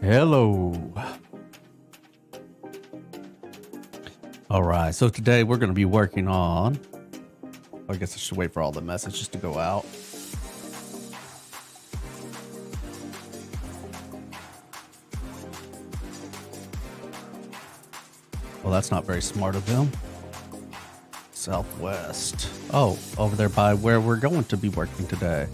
Hello. All right, so today we're going to be working on, I guess I should wait for all the messages to go out. Well, that's not very smart of them. Southwest. Oh, over there by where we're going to be working today.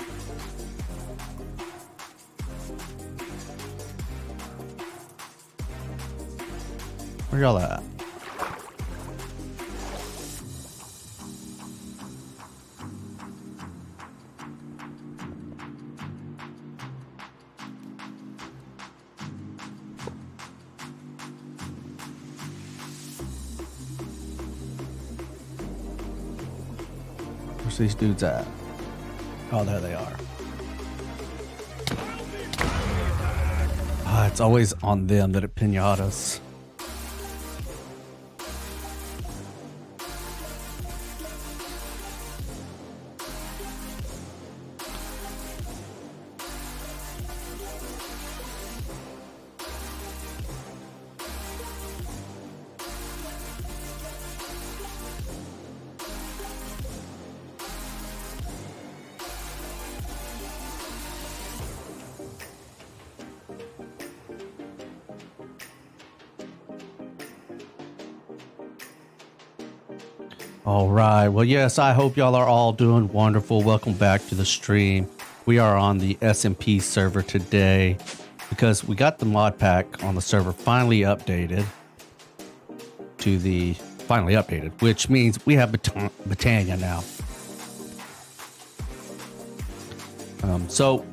Where y'all at? Where's these dudes at? Oh, there they are. It's always on them that it pinatas. All right. Well, yes, I hope y'all are all doing wonderful. Welcome back to the stream. We are on the SMP server today because we got the mod pack on the server finally updated, which means we have Botania now. So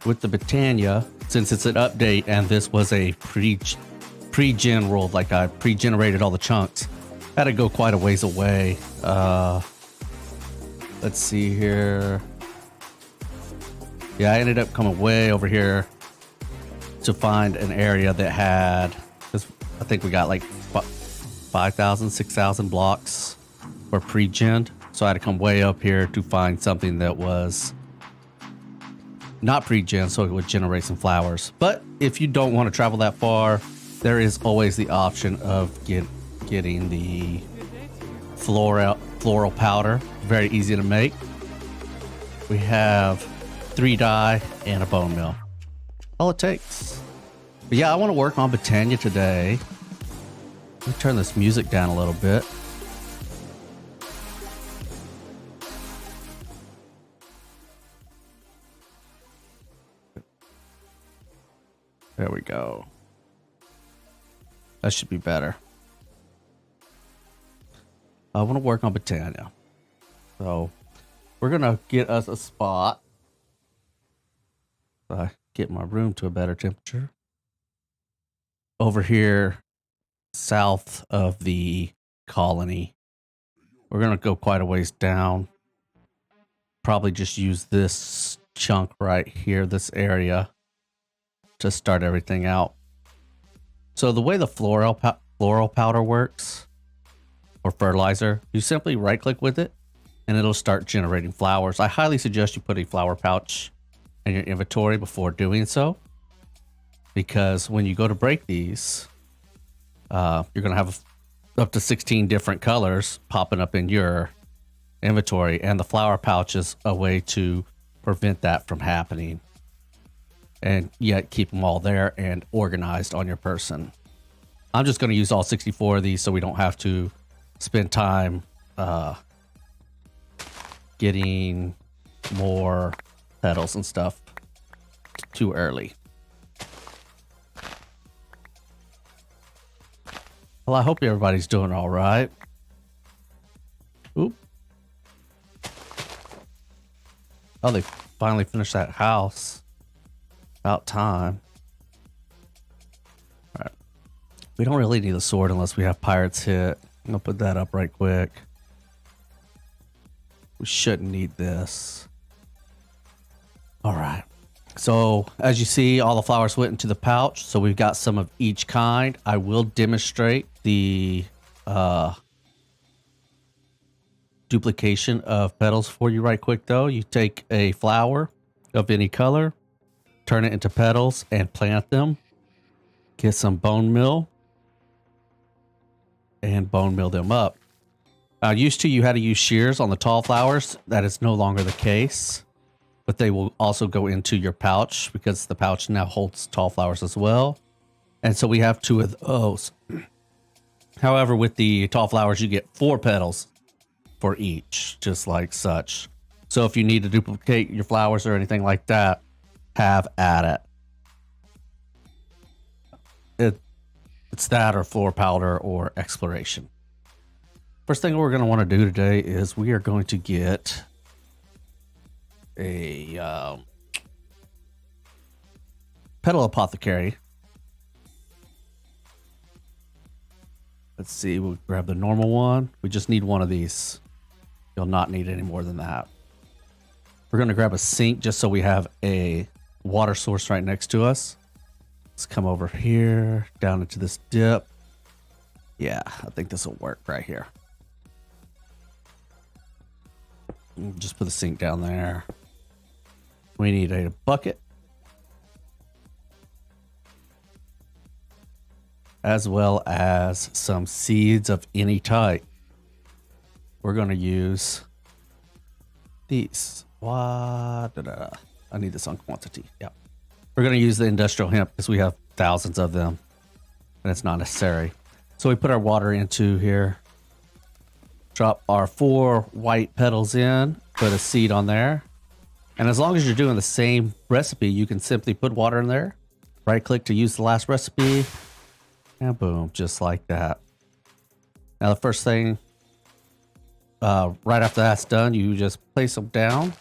with the Botania, since it's an update and this was a pre-gen world, like I pre-generated all the chunks, had to go quite a ways away. Let's see here. Yeah, I ended up coming way over here to find an area that had, I think we got like 5,000, 6,000 blocks for pre-gen. So I had to come way up here to find something that was not pre-gen, so it would generate some flowers. But if you don't want to travel that far, there is always the option of getting the floral powder. Very easy to make. We have 3 dye and a bone mill. All it takes. But yeah, I want to work on Botania today. Let me turn this music down a little bit. There we go. That should be better. I want to work on Botania. So we're going to get us a spot. Get my room to a better temperature. Over here, south of the colony. We're going to go quite a ways down. Probably just use this chunk right here, this area, to start everything out. So the way the floral powder works, or fertilizer, you simply right click with it and it'll start generating flowers. I highly suggest you put a flower pouch in your inventory before doing so, because when you go to break these, you're going to have up to 16 different colors popping up in your inventory, and the flower pouch is a way to prevent that from happening and yet keep them all there and organized on your person. I'm just going to use all 64 of these so we don't have to spend time getting more petals and stuff too early. Well, I hope everybody's doing all right. Oop. Oh, they finally finished that house. About time. All right. We don't really need a sword unless we have pirates hit. I'll put that up right quick. We shouldn't need this. All right. So as you see, all the flowers went into the pouch. So we've got some of each kind. I will demonstrate the duplication of petals for you right quick though. You take a flower of any color, turn it into petals and plant them. Get some bone meal and bone meal them up. Used to, you had to use shears on the tall flowers. That is no longer the case, but they will also go into your pouch because the pouch now holds tall flowers as well. And so we have 2 of those. However, with the tall flowers, you get 4 petals for each, just like such. So if you need to duplicate your flowers or anything like that, have at it. It's that or floor powder or exploration. First thing we're going to want to do today is we are going to get a petal apothecary. Let's see, we'll grab the normal one. We just need one of these. You'll not need any more than that. We're going to grab a sink just so we have a water source right next to us. Let's come over here, down into this dip. Yeah, I think this will work right here. Just put the sink down there. We need a bucket, as well as some seeds of any type. We're going to use these. I need this on quantity. Yeah. We're going to use the industrial hemp because we have thousands of them and it's not necessary. So we put our water into here, drop our 4 white petals in, put a seed on there. And as long as you're doing the same recipe, you can simply put water in there, right click to use the last recipe, and boom, just like that. Now the first thing, right after that's done, you just place them down.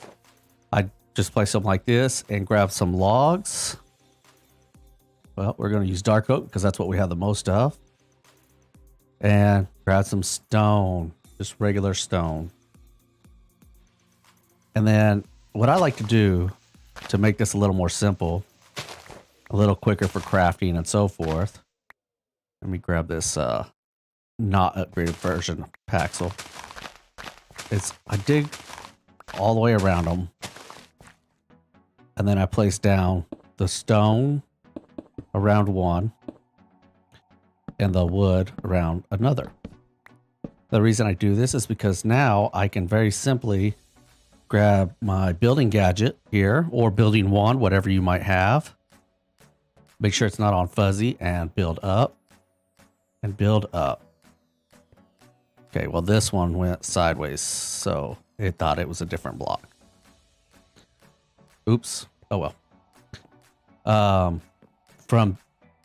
I just place them like this and grab some logs. Well, we're going to use dark oak because that's what we have the most of. And grab some stone, just regular stone. And then what I like to do to make this a little more simple, a little quicker for crafting and so forth. Let me grab this not upgraded version of Paxel. I dig all the way around them. And then I place down the stone around one and the wood around another. The reason I do this is because now I can very simply grab my building gadget here or building wand, whatever you might have. Make sure it's not on fuzzy and build up and build up. Okay, well this one went sideways, so it thought it was a different block. Oops. Oh well.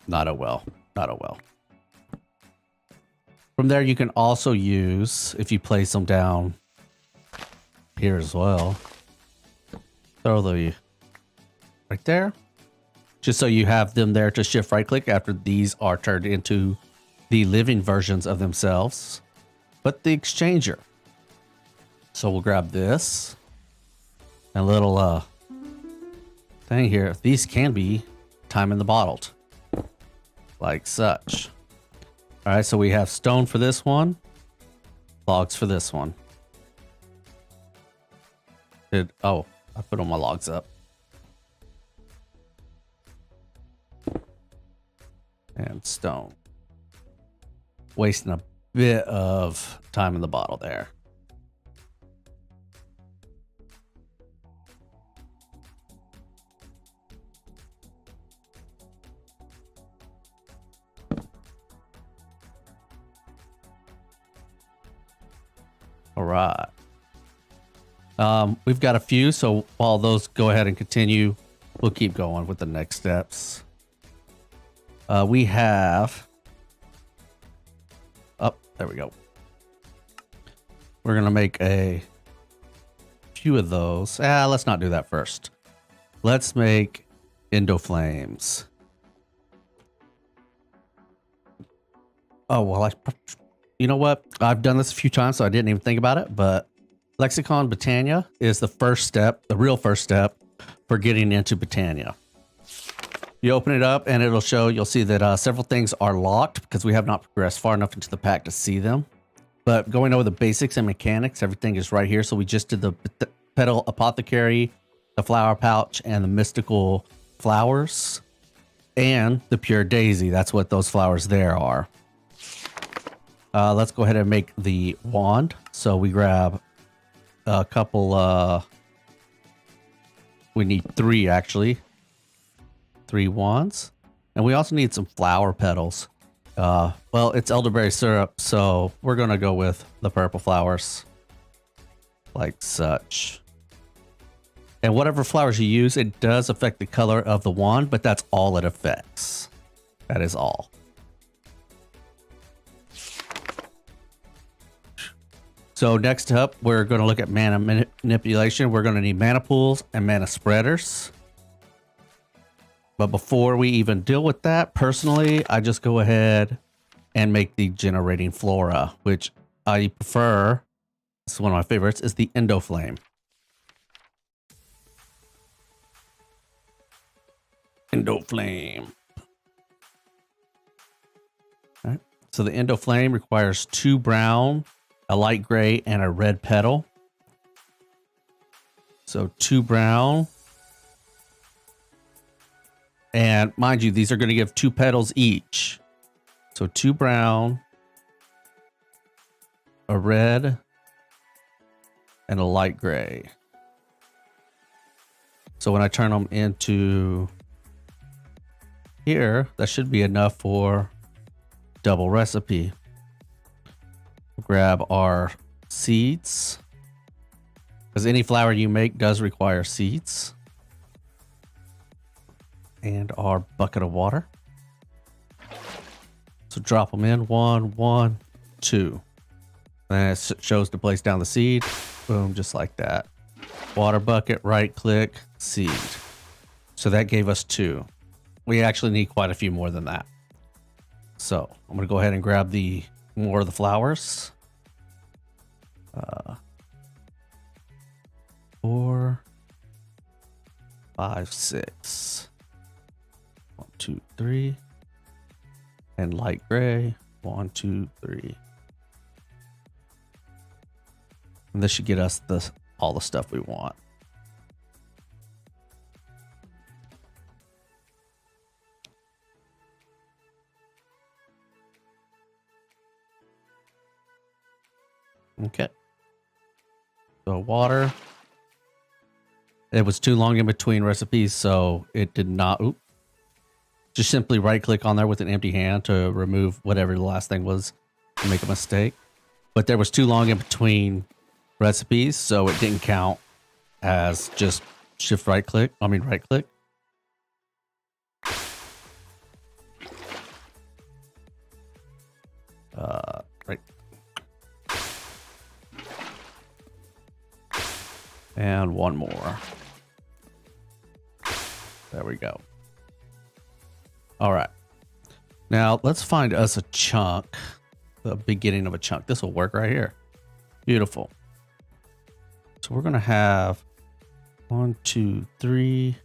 Not oh well. From there, you can also use, if you place them down here as well, throw the right there, just so you have them there to shift right click after these are turned into the living versions of themselves. But the exchanger. So we'll grab this and a little thing here. These can be time in the bottled, like such. All right, so we have stone for this one, logs for this one. I put all my logs up. And stone. Wasting a bit of time in the bottle there. All right. We've got a few, so while those go ahead and continue, we'll keep going with the next steps. We have... Oh, there we go. We're going to make a few of those. Let's not do that first. Let's make Endoflames. Oh, well, You know what? I've done this a few times, so I didn't even think about it, but Lexicon Botania is the first step, the real first step for getting into Botania. You open it up and it'll show, you'll see that several things are locked because we have not progressed far enough into the pack to see them. But going over the basics and mechanics, everything is right here. So we just did the petal apothecary, the flower pouch, and the mystical flowers, and the pure daisy. That's what those flowers there are. Let's go ahead and make the wand. So we grab a couple, we need 3 actually. 3 wands. And we also need some flower petals. Well, it's elderberry syrup, so we're gonna go with the purple flowers. Like such. And whatever flowers you use, it does affect the color of the wand, but that's all it affects. That is all. So next up, we're going to look at mana manipulation. We're going to need mana pools and mana spreaders. But before we even deal with that, personally, I just go ahead and make the generating flora, which I prefer. This is one of my favorites, is the Endoflame. Endoflame. All right. So the Endoflame requires 2 brown, a light gray, and a red petal. So 2 brown. And mind you, these are going to give 2 petals each. So 2 brown, a red, and a light gray. So when I turn them into here, that should be enough for double recipe. We'll grab our seeds, because any flower you make does require seeds. And our bucket of water. So drop them in 1, 1, 2. And it shows to place down the seed. Boom, just like that. Water bucket, right click, seed. So that gave us 2. We actually need quite a few more than that. So I'm going to go ahead and grab the more of the flowers. 4, 5, 6. 1, 2, 3. And light gray. 1, 2, 3. And this should get us all the stuff we want. Okay. So water. It was too long in between recipes, so it did not. Oops. Just simply right click on there with an empty hand to remove whatever the last thing was to make a mistake. But there was too long in between recipes, so it didn't count as just shift right click. Right click. Right. And one more. There we go. All right. Now let's find us a chunk, the beginning of a chunk. This will work right here. Beautiful. So we're going to have 1, 2, 3,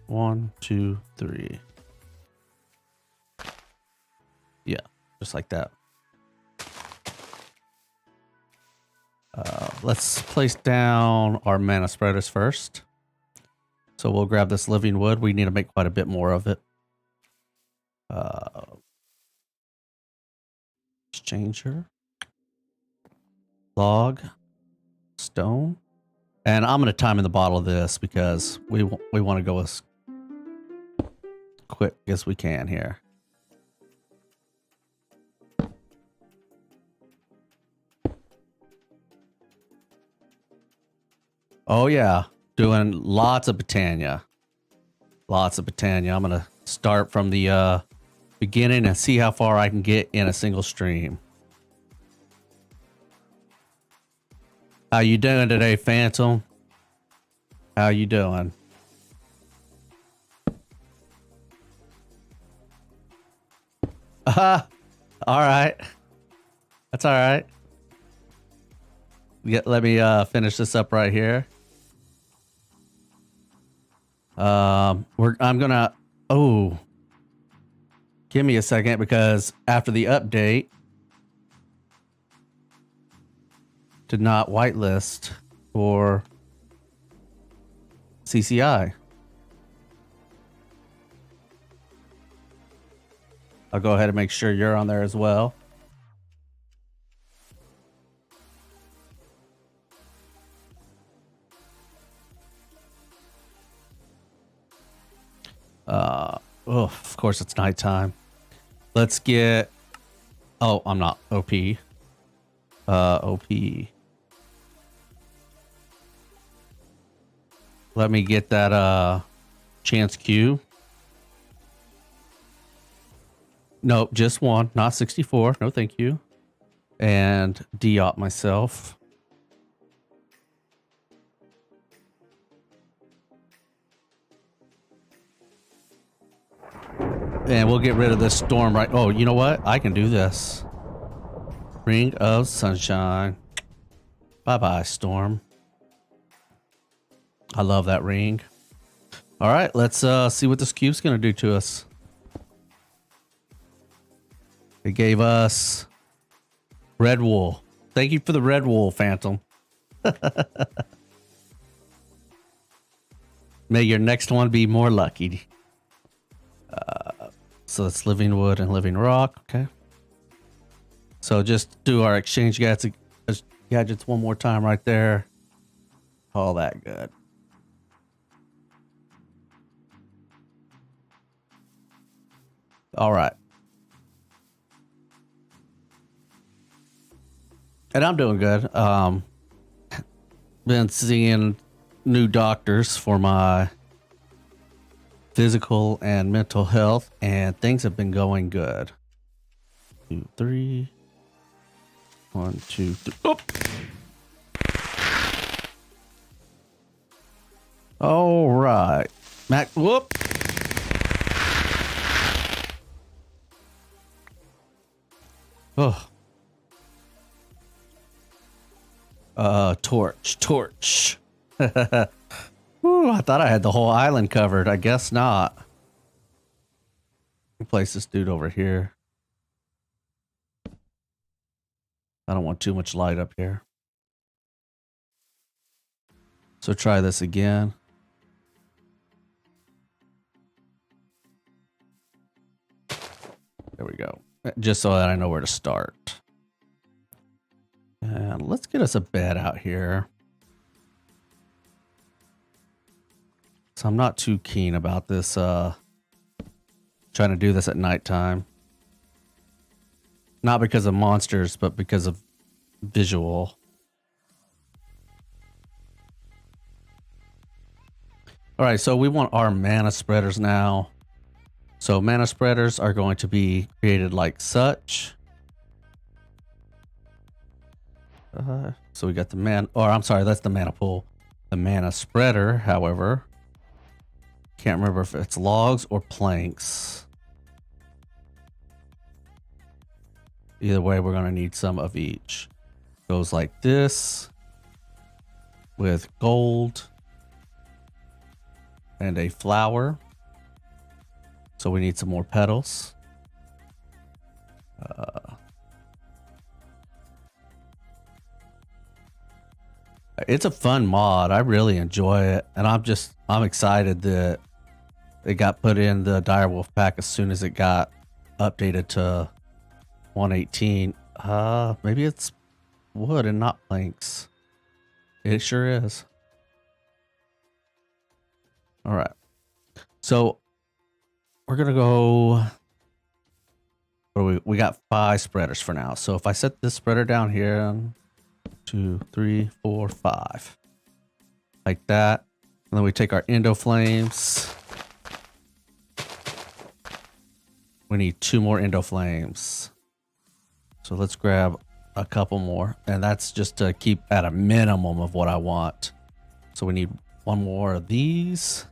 1, 2, 3. Yeah, just like that. Let's place down our mana spreaders first. So we'll grab this living wood. We need to make quite a bit more of it. Exchanger, log, stone, and I'm going to time in the bottle of this because we want to go as quick as we can here. Oh yeah, doing lots of Botania. Lots of Botania. I'm going to start from the beginning and see how far I can get in a single stream. How you doing today, Phantom? How you doing? All right. That's all right. Let me finish this up right here. I'm gonna. Oh, give me a second because after the update, did not whitelist for CCI. I'll go ahead and make sure you're on there as well. Oh, of course it's nighttime. Let's get. Oh, I'm not OP. OP. Let me get that chance queue. Nope, just one, not 64. No, thank you. And de-op myself. And we'll get rid of this storm right. Oh, you know what? I can do this. Ring of Sunshine. Bye-bye, storm. I love that ring. All right, let's see what this cube's going to do to us. It gave us red wool. Thank you for the red wool, Phantom. May your next one be more lucky. So it's living wood and living rock. Okay. So just do our exchange gadgets one more time right there. All that good. All right. And I'm doing good. Been seeing new doctors for my physical and mental health, and things have been going good. 2, 3. 1, 2, 3. Oh. All right. Mac, whoop. Oh. Torch. Ooh, I thought I had the whole island covered. I guess not. I'll place this dude over here. I don't want too much light up here. So try this again. There we go. Just so that I know where to start. And let's get us a bed out here. So I'm not too keen about this, trying to do this at nighttime. Not because of monsters, but because of visual. All right, so we want our mana spreaders now. So mana spreaders are going to be created like such. So we got the that's the mana pool. The mana spreader, however, can't remember if it's logs or planks. Either way, we're going to need some of each. Goes like this with gold and a flower. So we need some more petals. It's a fun mod. I really enjoy it. And I'm excited that it got put in the DireWolf pack as soon as it got updated to 118. Maybe it's wood and not planks. It sure is. All right. So we're going to go. We got 5 spreaders for now. So if I set this spreader down here, 2, 3, 4, 5, like that. And then we take our Endo Flames. We need 2 more Endo Flames. So let's grab a couple more. And that's just to keep at a minimum of what I want. So we need 1 more of these.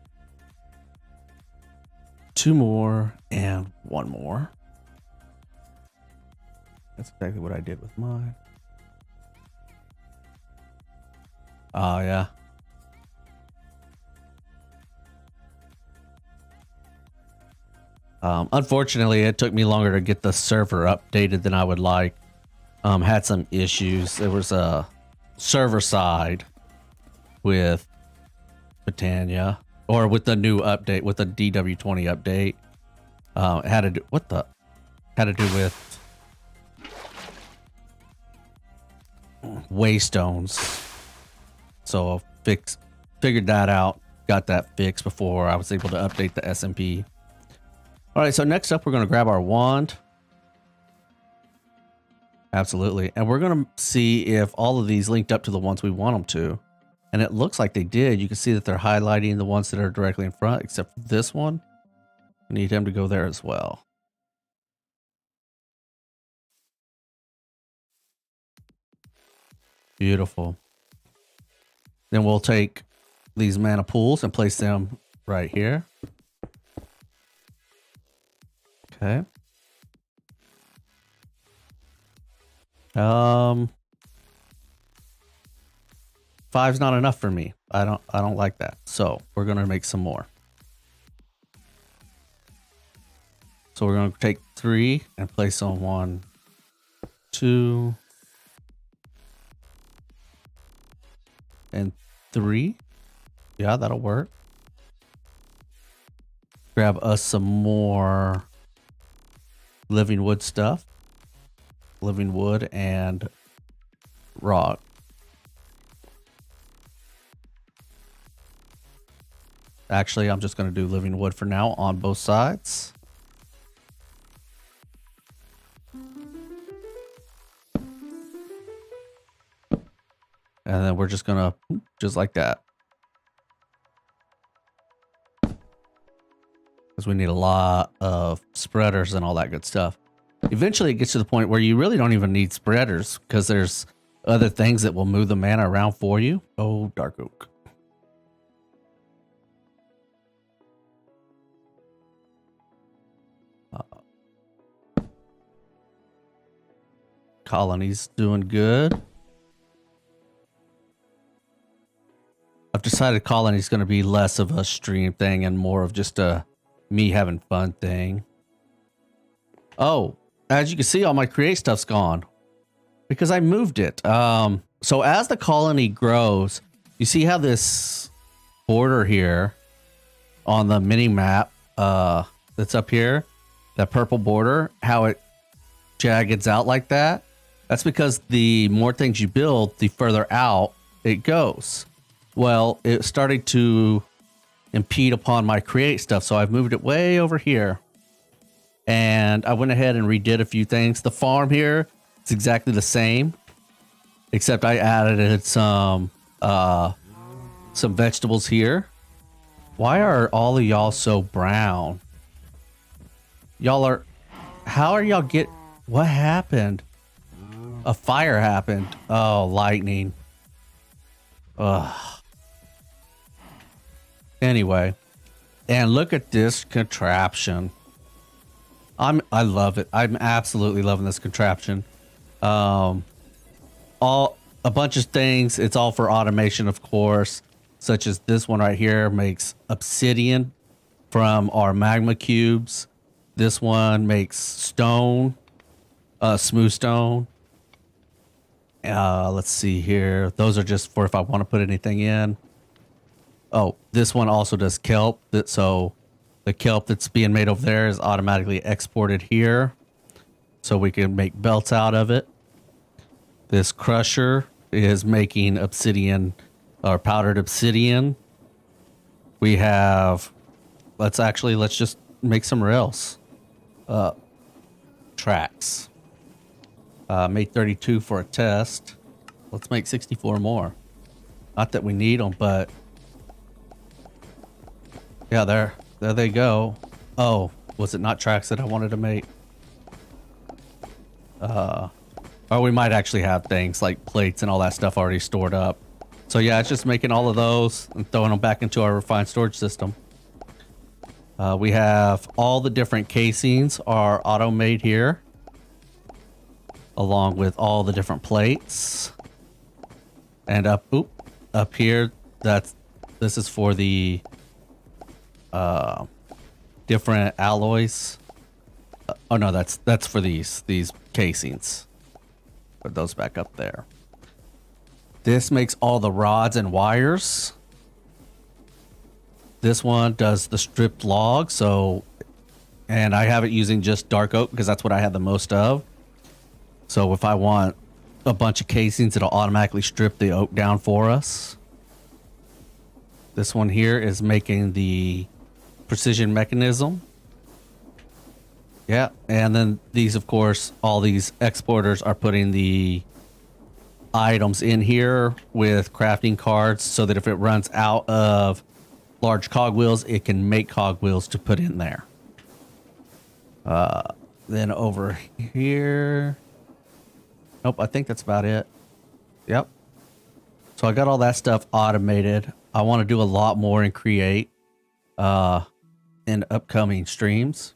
2 more and 1 more. That's exactly what I did with mine. Oh, yeah. Unfortunately, it took me longer to get the server updated than I would like. Had some issues. There was a server side with Botania, or with the new update, with the DW20 update. It had to do, had to do with waystones. So figured that out, got that fixed before I was able to update the SMP. All right, so next up, we're going to grab our wand. Absolutely. And we're going to see if all of these linked up to the ones we want them to. And it looks like they did. You can see that they're highlighting the ones that are directly in front, except for this one. I need him to go there as well. Beautiful. Then we'll take these mana pools and place them right here. Okay. Five's not enough for me. I don't like that. So we're gonna make some more. So we're gonna take 3 and place on 1, 2, and 3. Yeah, that'll work. Grab us some more living wood stuff. Living wood and rock. Actually, I'm just going to do living wood for now on both sides. And then we're just going to, just like that. Because we need a lot of spreaders and all that good stuff. Eventually it gets to the point where you really don't even need spreaders, because there's other things that will move the mana around for you. Oh, dark oak. Colony's doing good. I've decided Colony's going to be less of a stream thing and more of just a me having fun thing. Oh, as you can see, all my create stuff's gone because I moved it. So as the colony grows, you see how this border here on the mini map that's up here, that purple border, how it jaggeds out like that? That's because the more things you build, the further out it goes. Well, it started to impede upon my create stuff, so I've moved it way over here. And I went ahead and redid a few things. The farm here is exactly the same, except I added some vegetables here. Why are all of y'all so brown? Y'all are, how are y'all what happened? A fire happened. Oh, lightning. Ugh. Anyway, and look at this contraption. I love it. I'm absolutely loving this contraption. A bunch of things. It's all for automation, of course, such as this one right here makes obsidian from our magma cubes. This one makes stone, smooth stone. Let's see here. Those are just for if I want to put anything in. Oh, this one also does kelp. So the kelp that's being made over there is automatically exported here, so we can make belts out of it. This crusher is making obsidian, or powdered obsidian. We have, let's just make some rails. Tracks. Made 32 for a test. Let's make 64 more. Not that we need them, but yeah, there they go. Oh, was it not tracks that I wanted to make? Or we might actually have things like plates and all that stuff already stored up. So yeah, it's just making all of those and throwing them back into our refined storage system. We have all the different casings are auto made here. along with all the different plates. And up here, this is for the different alloys. Oh no, that's for these casings. Put those back up there. This makes all the rods and wires. This one does the stripped log, and I have it using just dark oak because that's what I had the most of. So if I want a bunch of casings, it'll automatically strip the oak down for us. This one here is making the precision mechanism. Yeah, and then these, of course, all these exporters are putting the items in here with crafting cards so that if it runs out of large cogwheels, it can make cogwheels to put in there. Then over here, nope, I think that's about it. Yep. So I got all that stuff automated. I want to do a lot more and create in upcoming streams.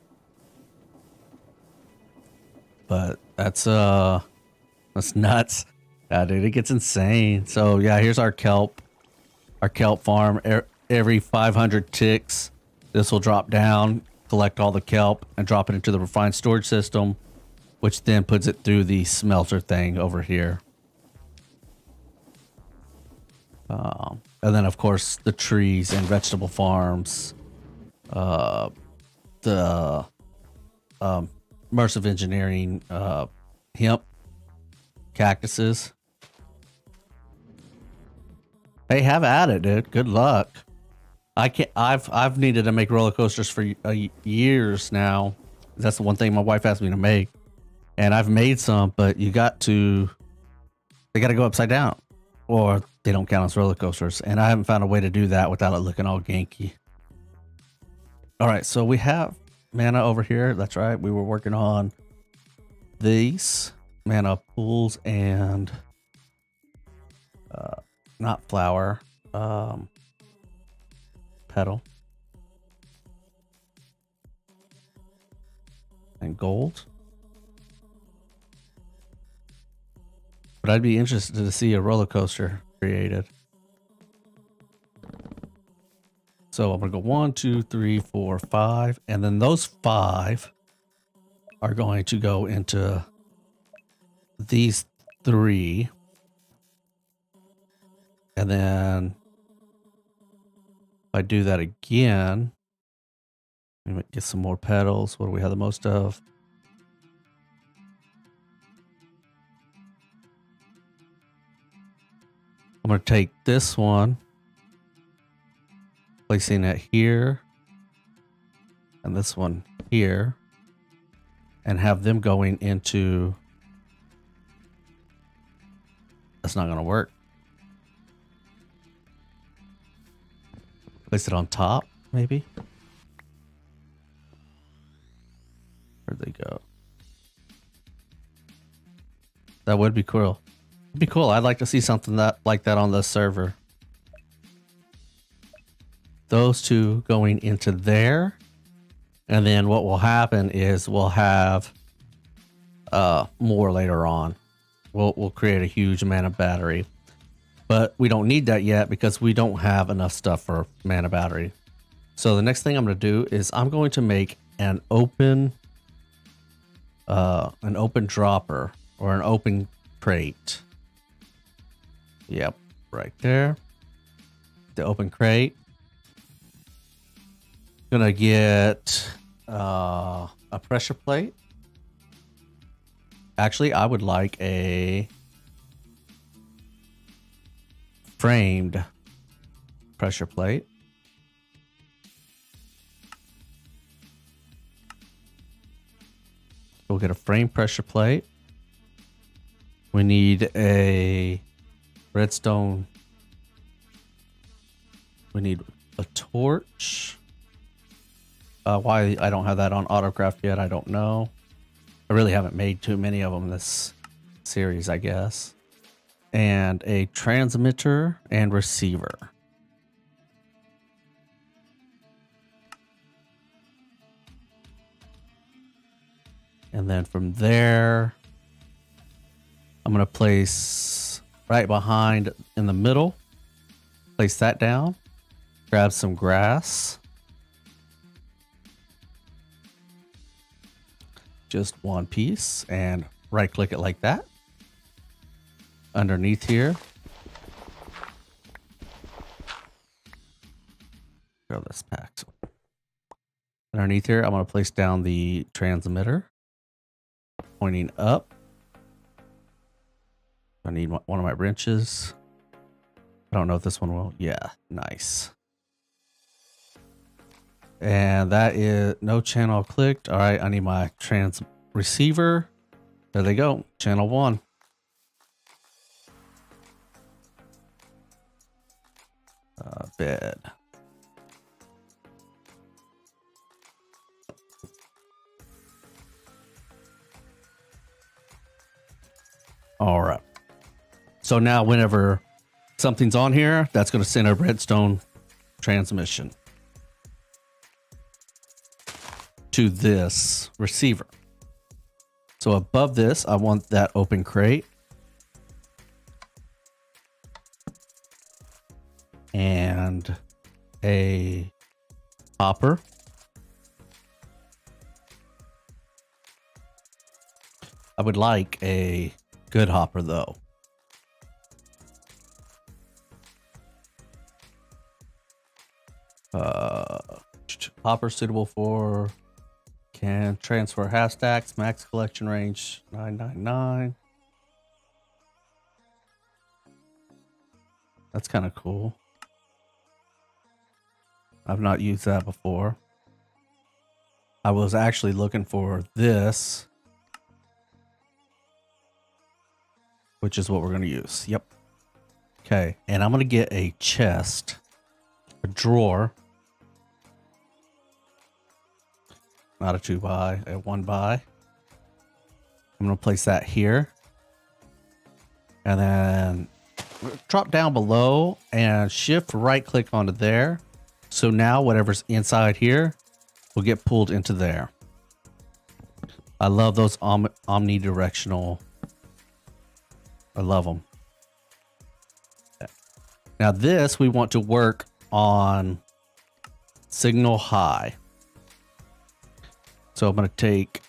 But that's nuts. Yeah, dude, it gets insane. So yeah, here's our kelp farm. Every 500 ticks, this will drop down, collect all the kelp, and drop it into the refined storage system, which then puts it through the smelter thing over here. And then, of course, the trees and vegetable farms, the immersive engineering, hemp, cactuses. Hey, have at it, dude. Good luck. I've needed to make roller coasters for years now. That's the one thing my wife asked me to make, and I've made some, but they got to go upside down, or they don't count as roller coasters. And I haven't found a way to do that without it looking all ganky. All right, so we have mana over here. That's right. We were working on these mana pools and not flower, petal and gold. But I'd be interested to see a roller coaster created. So I'm gonna go 1, 2, 3, 4, 5, and then those 5 are going to go into these 3. And then if I do that again, let me get some more petals. What do we have the most of? I'm going to take this one, placing it here, and this one here, and have them going into... That's not going to work. Place it on top, maybe? Where'd they go? That would be cool. It'd be cool. I'd like to see something like that on the server. Those two going into there. And then what will happen is we'll have more later on. We'll create a huge mana battery. But we don't need that yet because we don't have enough stuff for mana battery. So the next thing I'm going to do is I'm going to make an open dropper or an open crate. Yep, right there. The open crate. Gonna get a pressure plate. Actually, I would like a framed pressure plate. We'll get a frame pressure plate. We need a redstone. We need a torch. Why I don't have that on autocraft yet, I don't know. I really haven't made too many of them this series, I guess. And a transmitter and receiver. And then from there, I'm going to place right behind in the middle. Place that down. Grab some grass. Just one piece and right click it like that. Underneath here. Grab this pack. Underneath here, I'm going to place down the transmitter. Pointing up. I need one of my wrenches. I don't know if this one will. Yeah, nice. And that is no channel clicked. All right, I need my trans receiver. There they go. Channel 1. Bed. All right. So now whenever something's on here, that's going to send a redstone transmission to this receiver. So above this, I want that open crate. And a hopper. I would like a good hopper though. Hopper suitable for can transfer half stacks, max collection range 999. That's kind of cool. I've not used that before. I was actually looking for this, which is what we're going to use. Yep. Okay. And I'm going to get a chest, a drawer, not a 2x, a 1x. I'm going to place that here. And then drop down below and shift right click onto there. So now whatever's inside here will get pulled into there. I love those omnidirectional. I love them. Now this, we want to work on signal high. So I'm going to take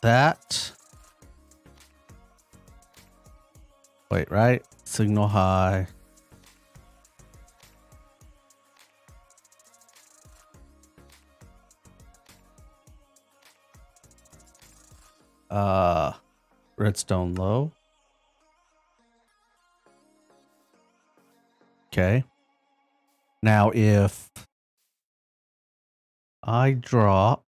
that. Wait, right? Signal high. Redstone low. Okay. Now if I drop,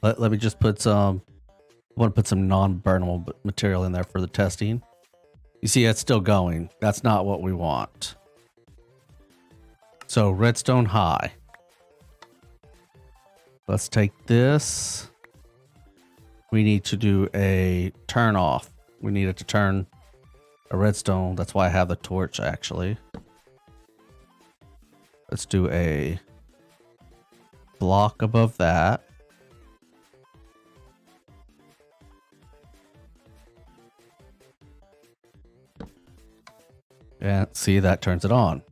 let me just put some, I want to put some non-burnable material in there for the testing. You see, it's still going. That's not what we want. So redstone high. Let's take this. We need to do a turn off. We need it to turn a redstone. That's why I have the torch actually. Let's do a block above that. And see, that turns it on.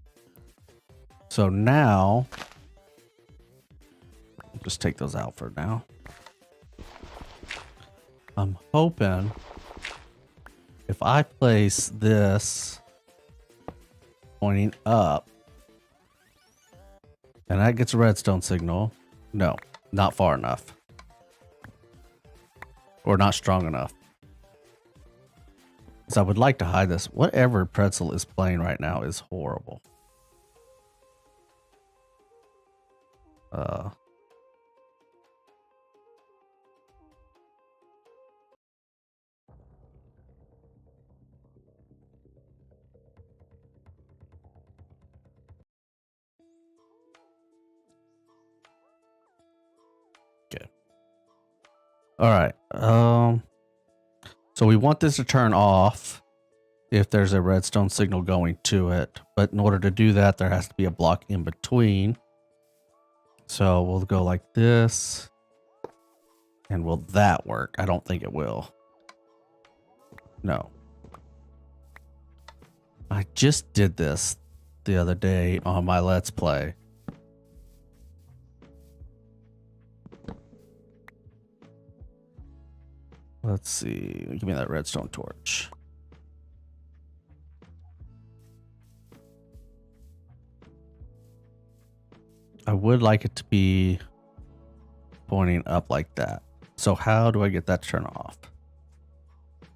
So now, just take those out for now. I'm hoping if I place this pointing up and that gets a redstone signal. No, not far enough. Or not strong enough. So I would like to hide this. Whatever Pretzel is playing right now is horrible. Okay. All right. So we want this to turn off if there's a redstone signal going to it. But in order to do that, there has to be a block in between. So we'll go like this. And will that work? I don't think it will. No. I just did this the other day on my Let's Play. Let's see. Give me that redstone torch. I would like it to be pointing up like that. So how do I get that to turn off?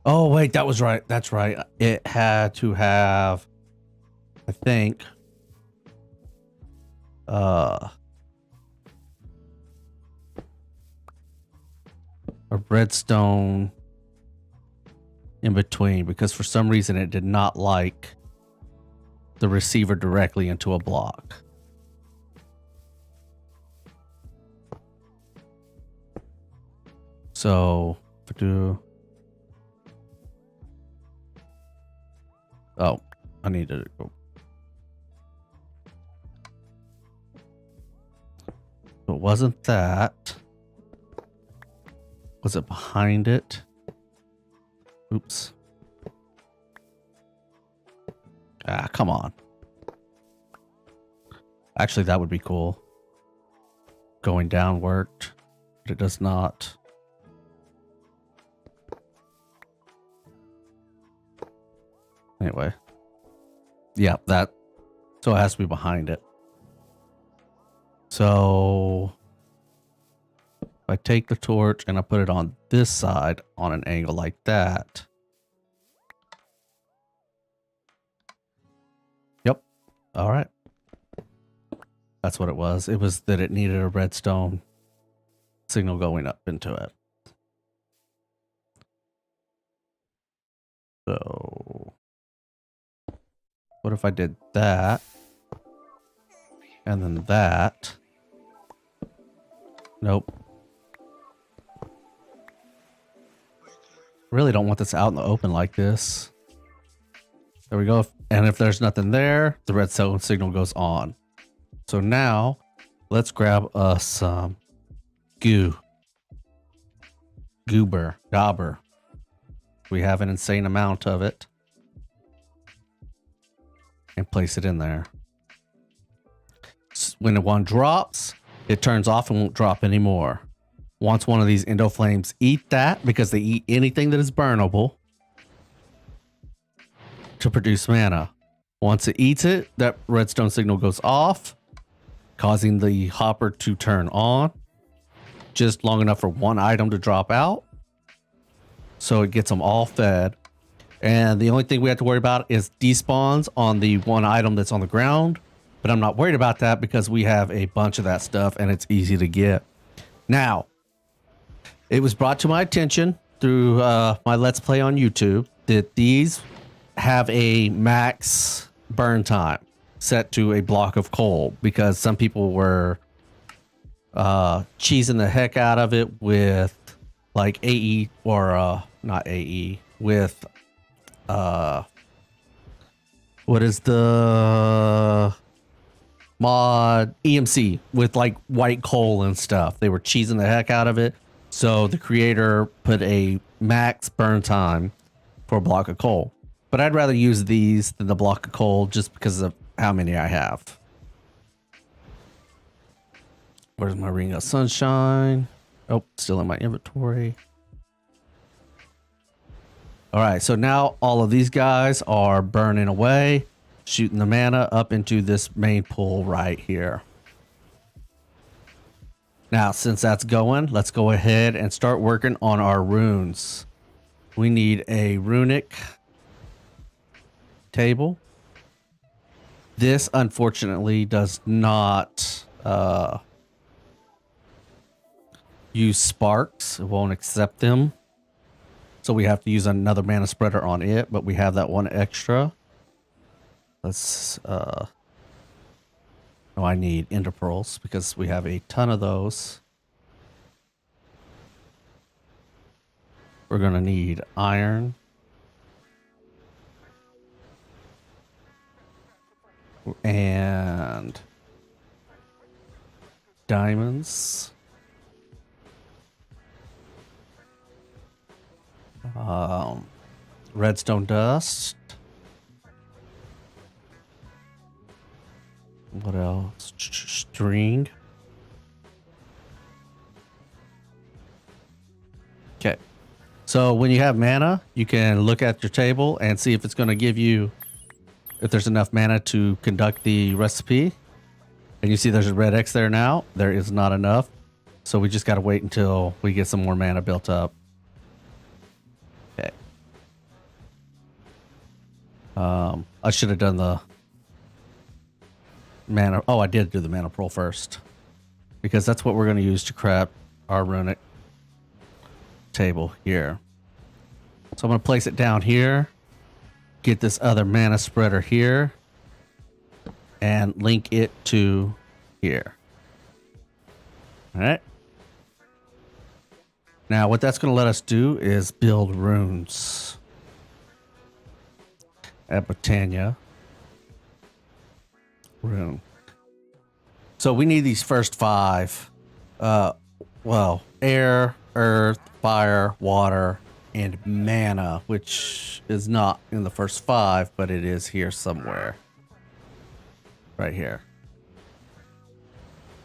Oh, wait, that was right. That's right. It had to have, I think, a redstone in between, because for some reason it did not like the receiver directly into a block. So, oh, I need to go. It wasn't that. Was it behind it? Oops. Ah, come on. Actually, that would be cool. Going down worked, but it does not. Anyway. Yeah, that. So it has to be behind it. So if I take the torch and I put it on this side on an angle like that. Yep. All right. That's what it was. It was that it needed a redstone signal going up into it. So what if I did that and then that? Nope. Really don't want this out in the open like this. There we go. And if there's nothing there, the redstone signal goes on. So now let's grab us some Gobber. We have an insane amount of it. And place it in there. When the one drops, it turns off and won't drop anymore. Once one of these endo flames eat that, because they eat anything that is burnable to produce mana. Once it eats it, that redstone signal goes off, causing the hopper to turn on just long enough for one item to drop out. So it gets them all fed. And the only thing we have to worry about is despawns on the one item that's on the ground. But I'm not worried about that because we have a bunch of that stuff and it's easy to get. Now, it was brought to my attention through my Let's Play on YouTube that these have a max burn time set to a block of coal, because some people were cheesing the heck out of it with like AE or not AE with what is the mod EMC with like white coal and stuff. They were cheesing the heck out of it. So the creator put a max burn time for a block of coal. But I'd rather use these than the block of coal just because of how many I have. Where's my ring of sunshine? Oh, still in my inventory. All right, so now all of these guys are burning away, shooting the mana up into this main pool right here. Now, since that's going, let's go ahead and start working on our runes. We need a runic table. This, unfortunately, does not use sparks. It won't accept them. So we have to use another mana spreader on it, but we have that one extra. Let's oh, I need ender pearls because we have a ton of those. We're gonna need iron. And diamonds. Redstone dust. What else? String. Okay. So when you have mana, you can look at your table and see if it's going to give you, if there's enough mana to conduct the recipe. And you see there's a red X there now. There is not enough. So we just got to wait until we get some more mana built up. Okay. I should have done the mana. Oh, I did do the mana pearl first. Because that's what we're going to use to craft our runic table here. So I'm going to place it down here. Get this other mana spreader here. And link it to here. Alright. Now what that's going to let us do is build runes. At Botania. Rune. So we need these first 5. Well, air, earth, fire, water, and mana, which is not in the first 5, but it is here somewhere. Right here.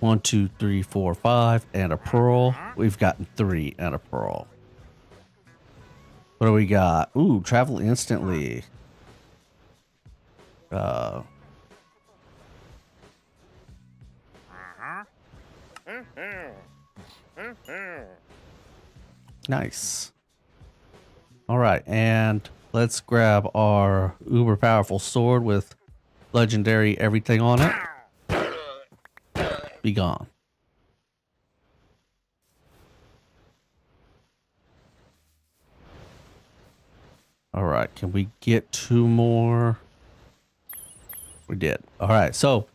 1, 2, 3, 4, 5, and a pearl. We've gotten 3 and a pearl. What do we got? Ooh, travel instantly. Nice. All right, and let's grab our uber powerful sword with legendary everything on it. Be gone. All right, can we get 2 more? We did. All right, so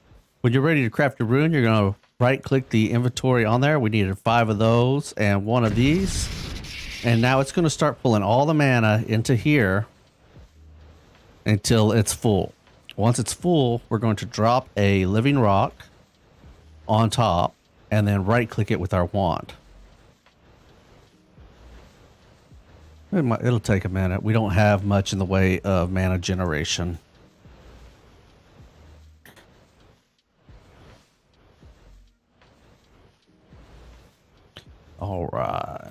when you're ready to craft your rune, you're going to right click the inventory on there. We needed 5 of those and 1 of these. And now it's going to start pulling all the mana into here until it's full. Once it's full, we're going to drop a living rock on top and then right click it with our wand. It'll take a minute. We don't have much in the way of mana generation. All right.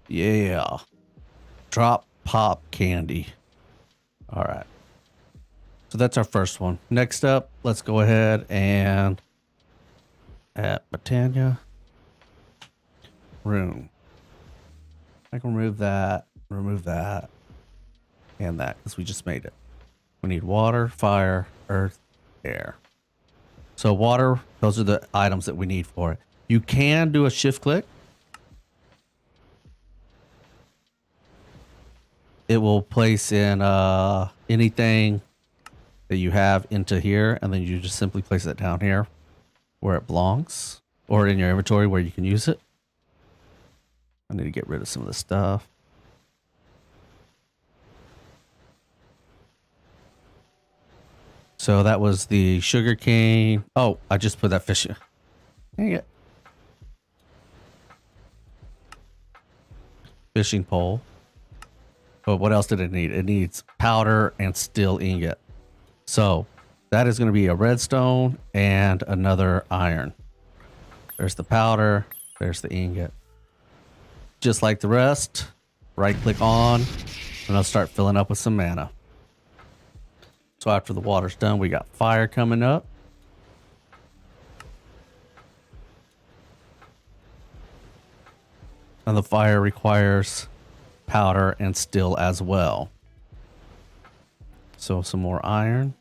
Yeah. Drop pop candy. All right. So that's our first one. Next up, let's go ahead and at Botania. Rune. I can remove that, and that, because we just made it. We need water, fire, earth, air. So water, those are the items that we need for it. You can do a shift click. It will place in anything that you have into here, and then you just simply place it down here where it belongs, or in your inventory where you can use it. I need to get rid of some of the stuff. So that was the sugar cane. Oh, I just put that fish in. Dang it. Fishing pole. But what else did it need? It needs powder and steel ingot. So that is going to be a redstone and another iron. There's the powder. There's the ingot. Just like the rest, right click on, and I'll start filling up with some mana. So after the water's done, we got fire coming up. And the fire requires powder and steel as well. So some more iron.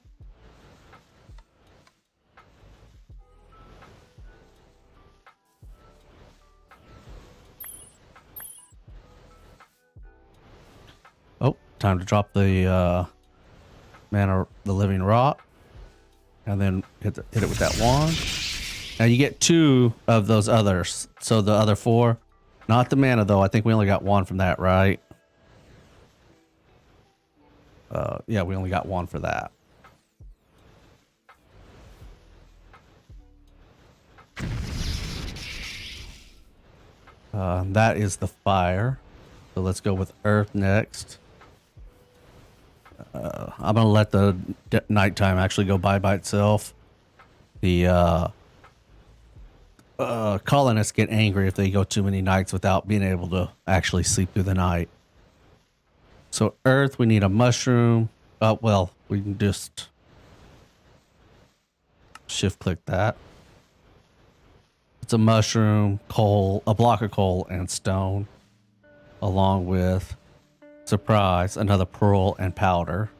Oh, time to drop the mana, the living rock, and then hit it with that wand. Now you get 2 of those others. So the other 4, not the mana though. I think we only got 1 from that, right? Yeah, we only got 1 for that. That is the fire. So let's go with earth next. I'm gonna let the nighttime actually go by itself. The colonists get angry if they go too many nights without being able to actually sleep through the night. So Earth, we need a mushroom. Oh, well, we can just shift click that. It's a mushroom, coal, a block of coal, and stone, along with, surprise, another pearl and powder.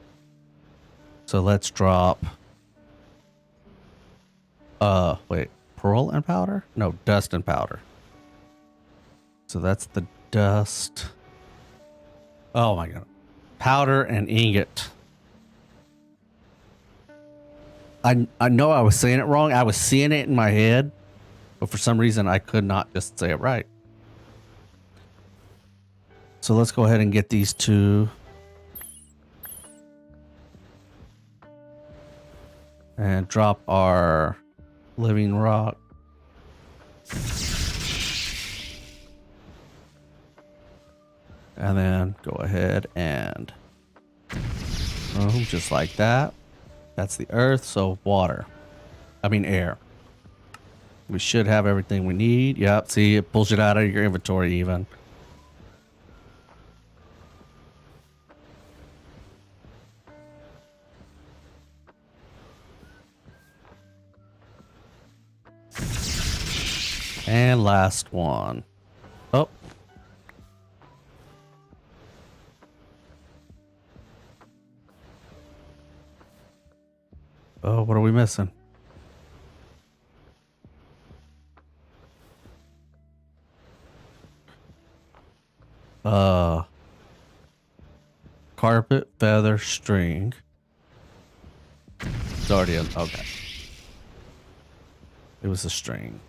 So let's drop, wait, pearl and powder? No, dust and powder. So that's the dust. Oh my god. Powder and ingot. I know I was saying it wrong. I was seeing it in my head, but for some reason I could not just say it right. So let's go ahead and get these two. And drop our living rock. And then go ahead and boom, just like that. That's the earth, so water. I mean air. We should have everything we need. Yep, see, it pulls it out of your inventory even. And last one. Oh. Oh, what are we missing? Carpet, feather, string. It's already in, okay. It was a string.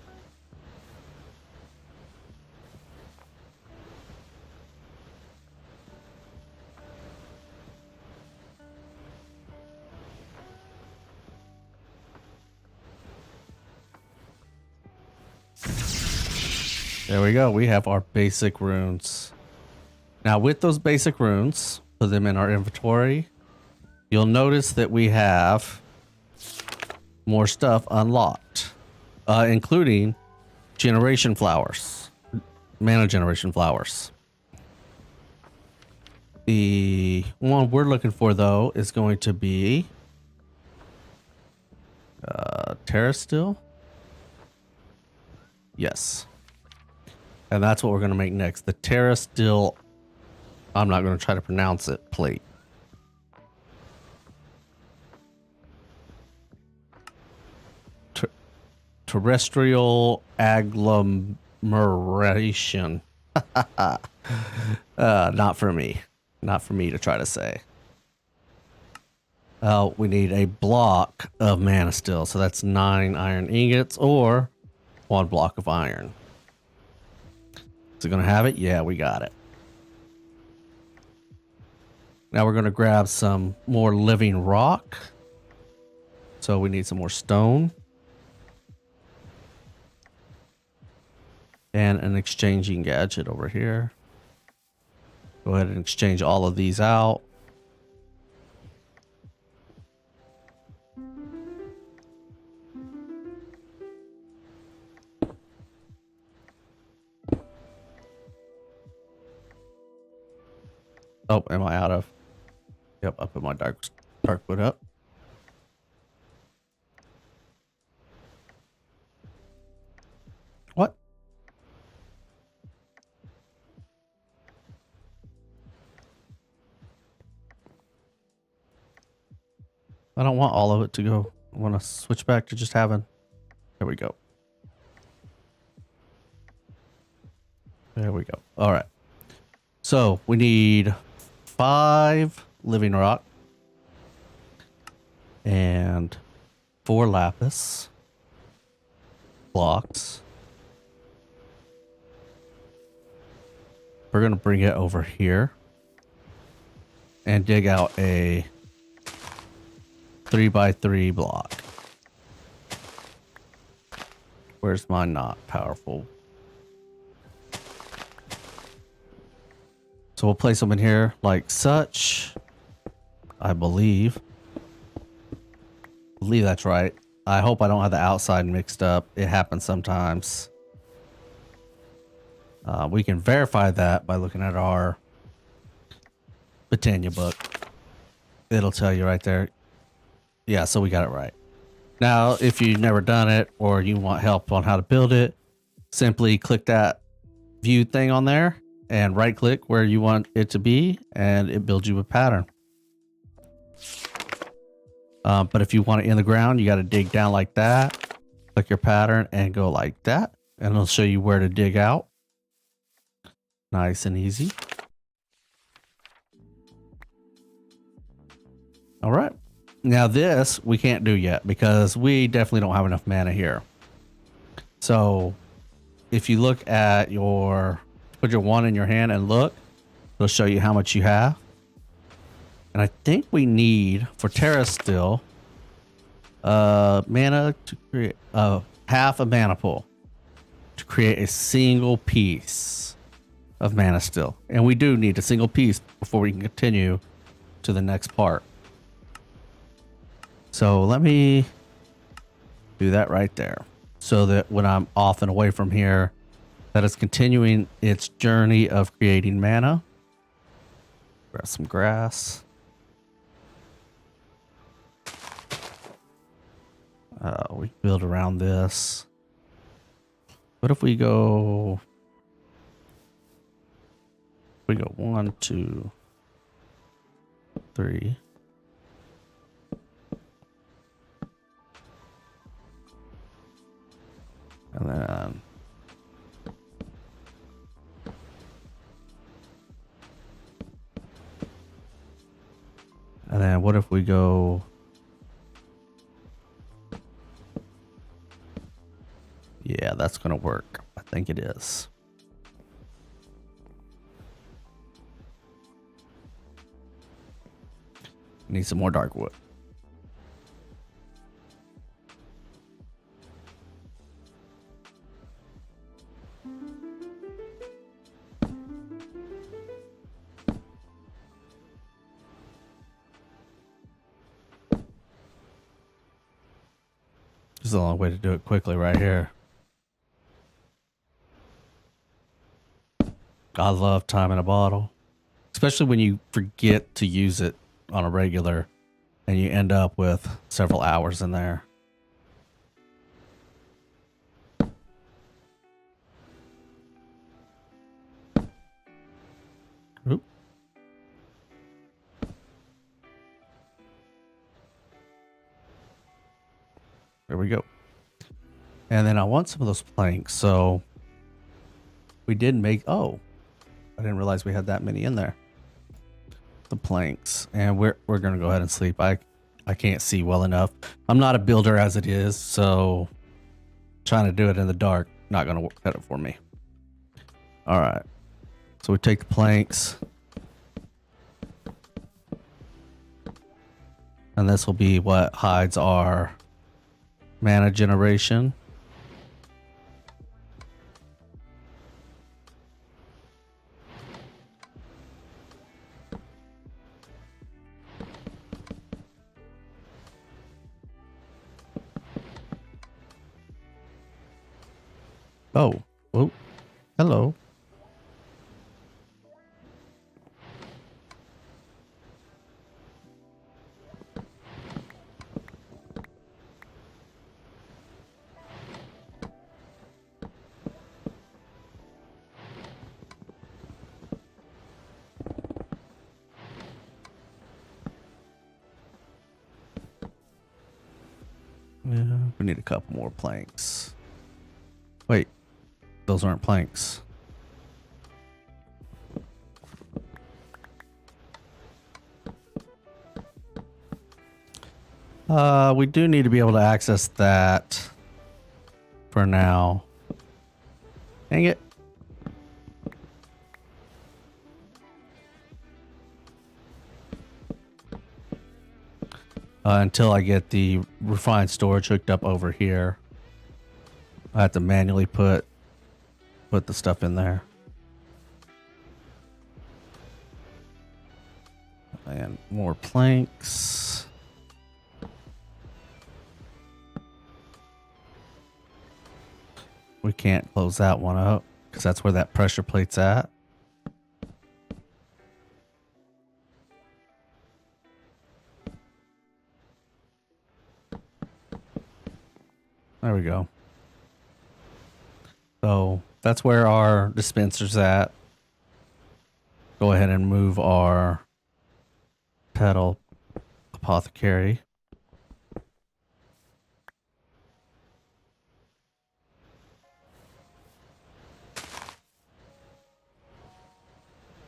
There we go. We have our basic runes. Now with those basic runes, put them in our inventory. You'll notice that we have more stuff unlocked, including generation flowers, mana generation flowers. The one we're looking for though is going to be Terra still. Yes. And that's what we're going to make next. The Terra still, I'm not going to try to pronounce it, plate. Terrestrial agglomeration. Not for me. Not for me to try to say. We need a block of mana still. So that's 9 iron ingots or 1 block of iron. Is it going to have it? Yeah, we got it. Now we're going to grab some more living rock. So we need some more stone. And an exchanging gadget over here. Go ahead and exchange all of these out. Oh, am I out of? Yep, I put my dark wood up. What? I don't want all of it to go. I want to switch back to just having. There we go. There we go. All right. So we need 5 living rock and 4 lapis blocks. We're going to bring it over here and dig out a 3x3 block. Where's my not powerful? So we'll place them in here like such. I believe. That's right. I hope I don't have the outside mixed up. It happens sometimes. We can verify that by looking at our Botania book. It'll tell you right there. Yeah, so we got it right. Now, if you've never done it or you want help on how to build it, simply click that view thing on there and right click where you want it to be and it builds you a pattern. But if you want it in the ground, you got to dig down like that, click your pattern and go like that, and it'll show you where to dig out. Nice and easy. All right. Now this we can't do yet because we definitely don't have enough mana here. So if you look at put your one in your hand and look, it'll show you how much you have. And I think we need, for Terra still, mana to create half a mana pool to create a single piece of mana still. And we do need a single piece before we can continue to the next part. So let me do that right there so that when I'm off and away from here, that is continuing its journey of creating mana. Grab some grass. We build around this. What if we go 1, 2, 3. And then what if we go yeah, that's gonna work. I think it is. Need some more dark wood. This is the only way to do it quickly right here. I love time in a bottle, especially when you forget to use it on a regular and you end up with several hours in there. Oop. There we go. And then I want some of those planks. So we did make, oh, I didn't realize we had that many in there. The planks, and we're gonna go ahead and sleep. I can't see well enough. I'm not a builder as it is, so trying to do it in the dark not gonna cut it for me. All right, so we take the planks, and this will be what hides our mana generation. Oh, oh, hello. Yeah, we need a couple more planks. Wait. Those aren't planks. We do need to be able to access that for now. Dang it. Until I get the refined storage hooked up over here. I have to manually put the stuff in there. And more planks. We can't close that one up because that's where that pressure plate's at. There we go. So that's where our dispenser's at. Go ahead and move our petal apothecary.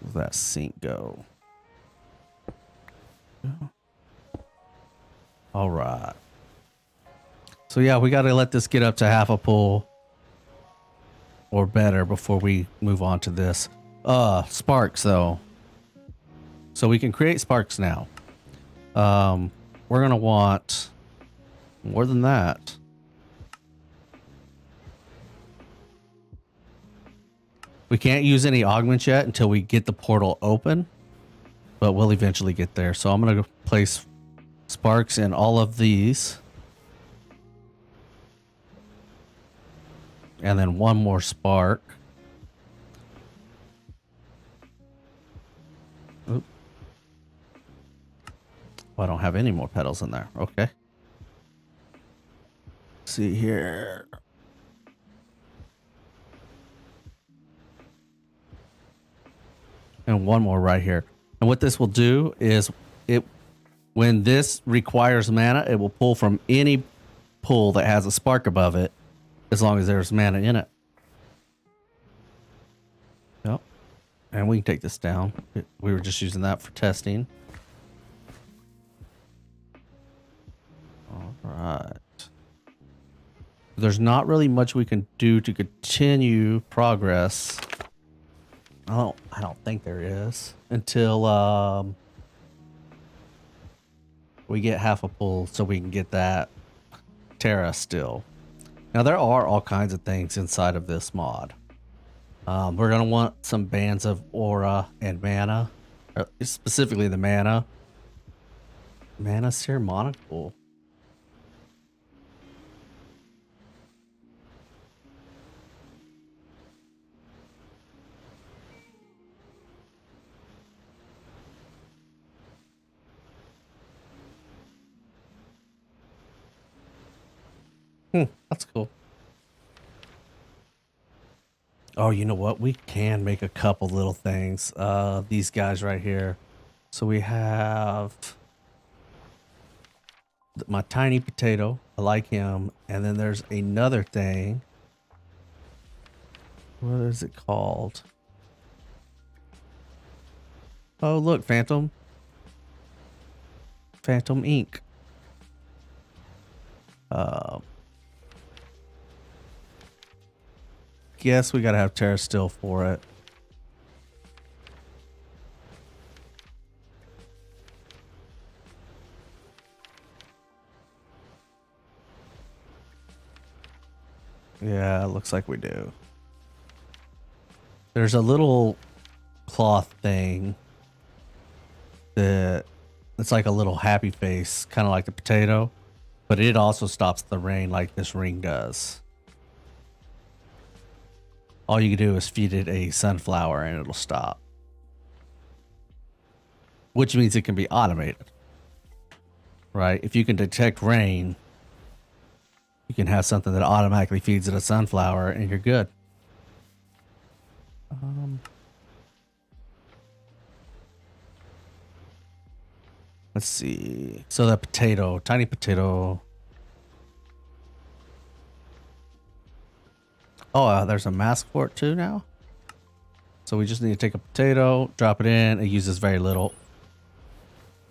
Where's that sink go? All right. So yeah, we got to let this get up to half a pull or better before we move on to this. Sparks though. So we can create sparks now. We're going to want more than that. We can't use any augments yet until we get the portal open, but we'll eventually get there. So I'm going to place sparks in all of these. And then one more spark. Oop. Oh, I don't have any more petals in there. Okay. Let's see here. And one more right here. And what this will do is when this requires mana, it will pull from any pool that has a spark above it, as long as there's mana in it. Yep. And we can take this down. We were just using that for testing. All right. There's not really much we can do to continue progress. I don't think there is until we get half a pull so we can get that Terra still. Now there are all kinds of things inside of this mod. We're gonna want some bands of aura and mana, or specifically the mana. Mana ceremonial. That's cool. Oh, you know what? We can make a couple little things. These guys right here. So we have my tiny potato. I like him. And then there's another thing. What is it called? Oh, look, Phantom. Phantom ink. Guess we gotta have Terra still for it. Yeah, it looks like we do. There's a little cloth thing that it's like a little happy face, kind of like the potato, but it also stops the rain like this ring does. All you can do is feed it a sunflower and it'll stop. Which means it can be automated. Right? If you can detect rain, you can have something that automatically feeds it a sunflower and you're good. Let's see. So that potato, tiny potato. Oh, there's a mask for it too now. So we just need to take a potato, drop it in. It uses very little.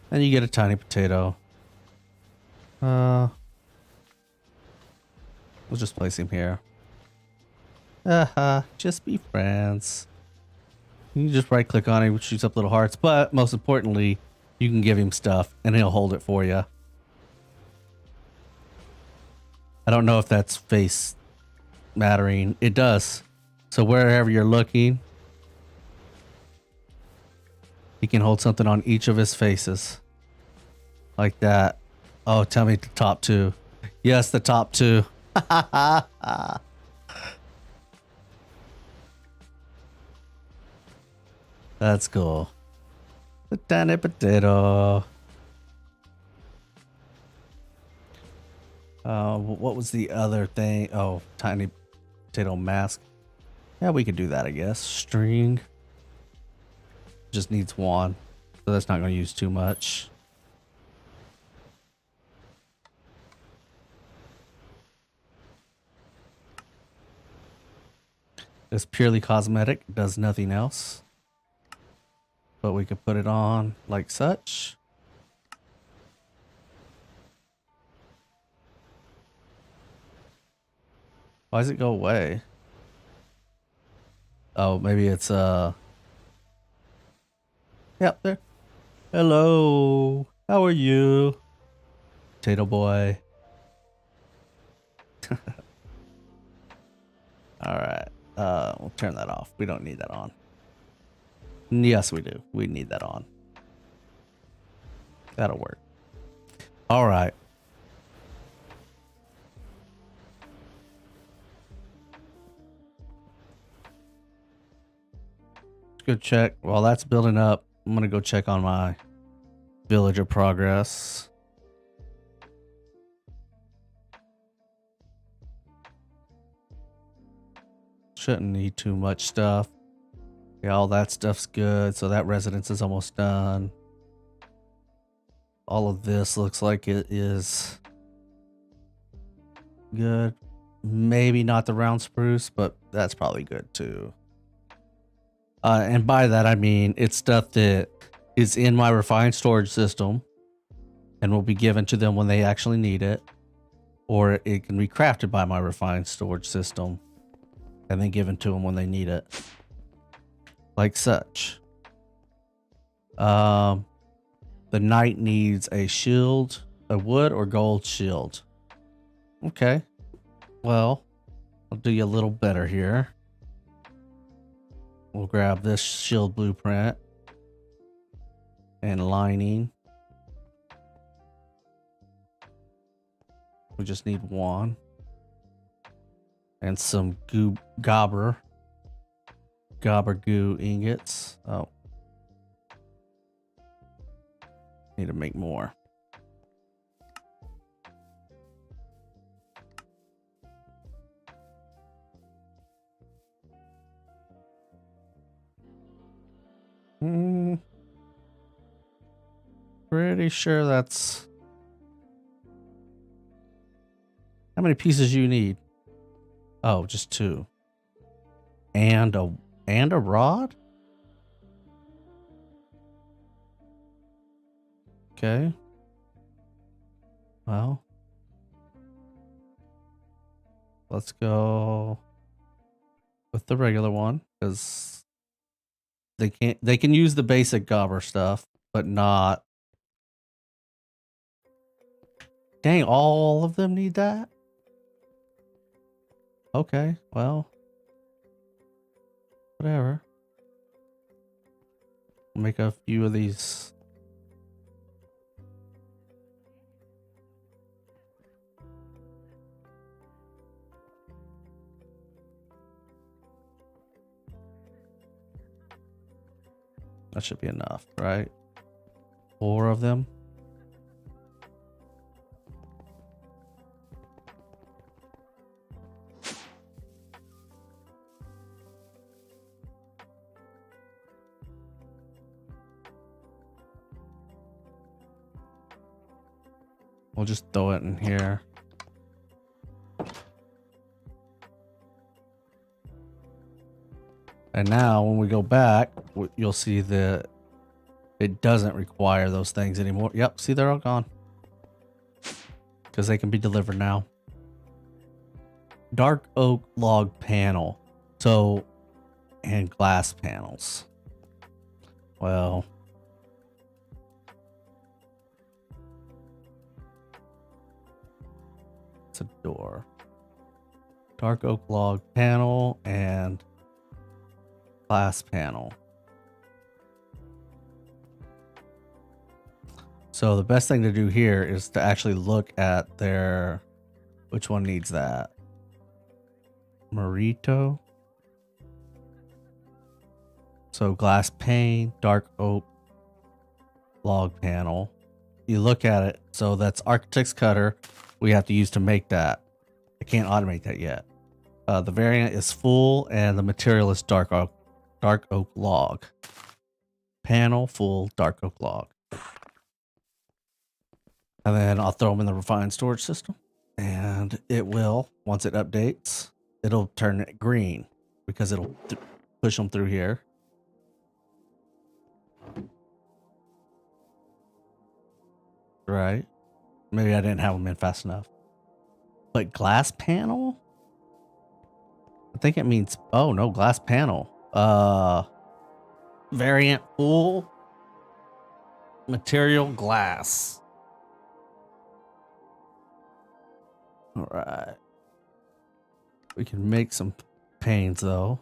And you get a tiny potato. We'll just place him here. Just be friends. You can just right click on him, which shoots up little hearts. But most importantly, you can give him stuff and he'll hold it for you. I don't know if that's face mattering. It does. So wherever you're looking, He can hold something on each of his faces. Like that. Oh, tell me the top two. Yes, the top two. That's cool. The tiny potato. What was the other thing? Oh, tiny potato mask. Yeah, we could do that, I guess. String. Just needs one. So that's not going to use too much. It's purely cosmetic. Does nothing else. But we could put it on like such. Why does it go away? Oh, maybe it's yep, there. Hello. How are you? Potato boy. Alright. We'll turn that off. We don't need that on. Yes, we do. We need that on. That'll work. Alright. Good check. While that's building up, I'm gonna go check on my villager progress. Shouldn't need too much stuff. Yeah, all that stuff's good. So that residence is almost done. All of this looks like it is good. Maybe not the round spruce, but that's probably good too. And by that, I mean, it's stuff that is in my refined storage system and will be given to them when they actually need it. Or it can be crafted by my refined storage system and then given to them when they need it. Like such. The knight needs a shield, a wood or gold shield. Okay. Well, I'll do you a little better here. We'll grab this shield blueprint and lining. We just need one. And some gobber goo ingots. Oh. Need to make more. Pretty sure that's... How many pieces you need? Oh, just two. And a rod? Okay. Well. Let's go with the regular one, because they can use the basic gobber stuff, but not... Dang, all of them need that? Okay, well, whatever. Make a few of these. That should be enough, right? 4 of them. We'll just throw it in here. And now when we go back, you'll see that it doesn't require those things anymore. Yep, see, they're all gone. Because they can be delivered now. Dark oak log panel. So, and glass panels. Well... It's a door. Dark oak log panel and glass panel. So the best thing to do here is to actually look at their, which one needs that? Morito. So glass pane, dark oak, log panel. You look at it. So that's architect's cutter we have to use to make that. I can't automate that yet. The variant is full and the material is dark oak log. Panel, full, dark oak log. And then I'll throw them in the refined storage system. And it will, once it updates, it'll turn it green because it'll push them through here. Right. Maybe I didn't have them in fast enough. But glass panel? I think it means, oh no, glass panel. Variant full material glass. All right. We can make some panes though.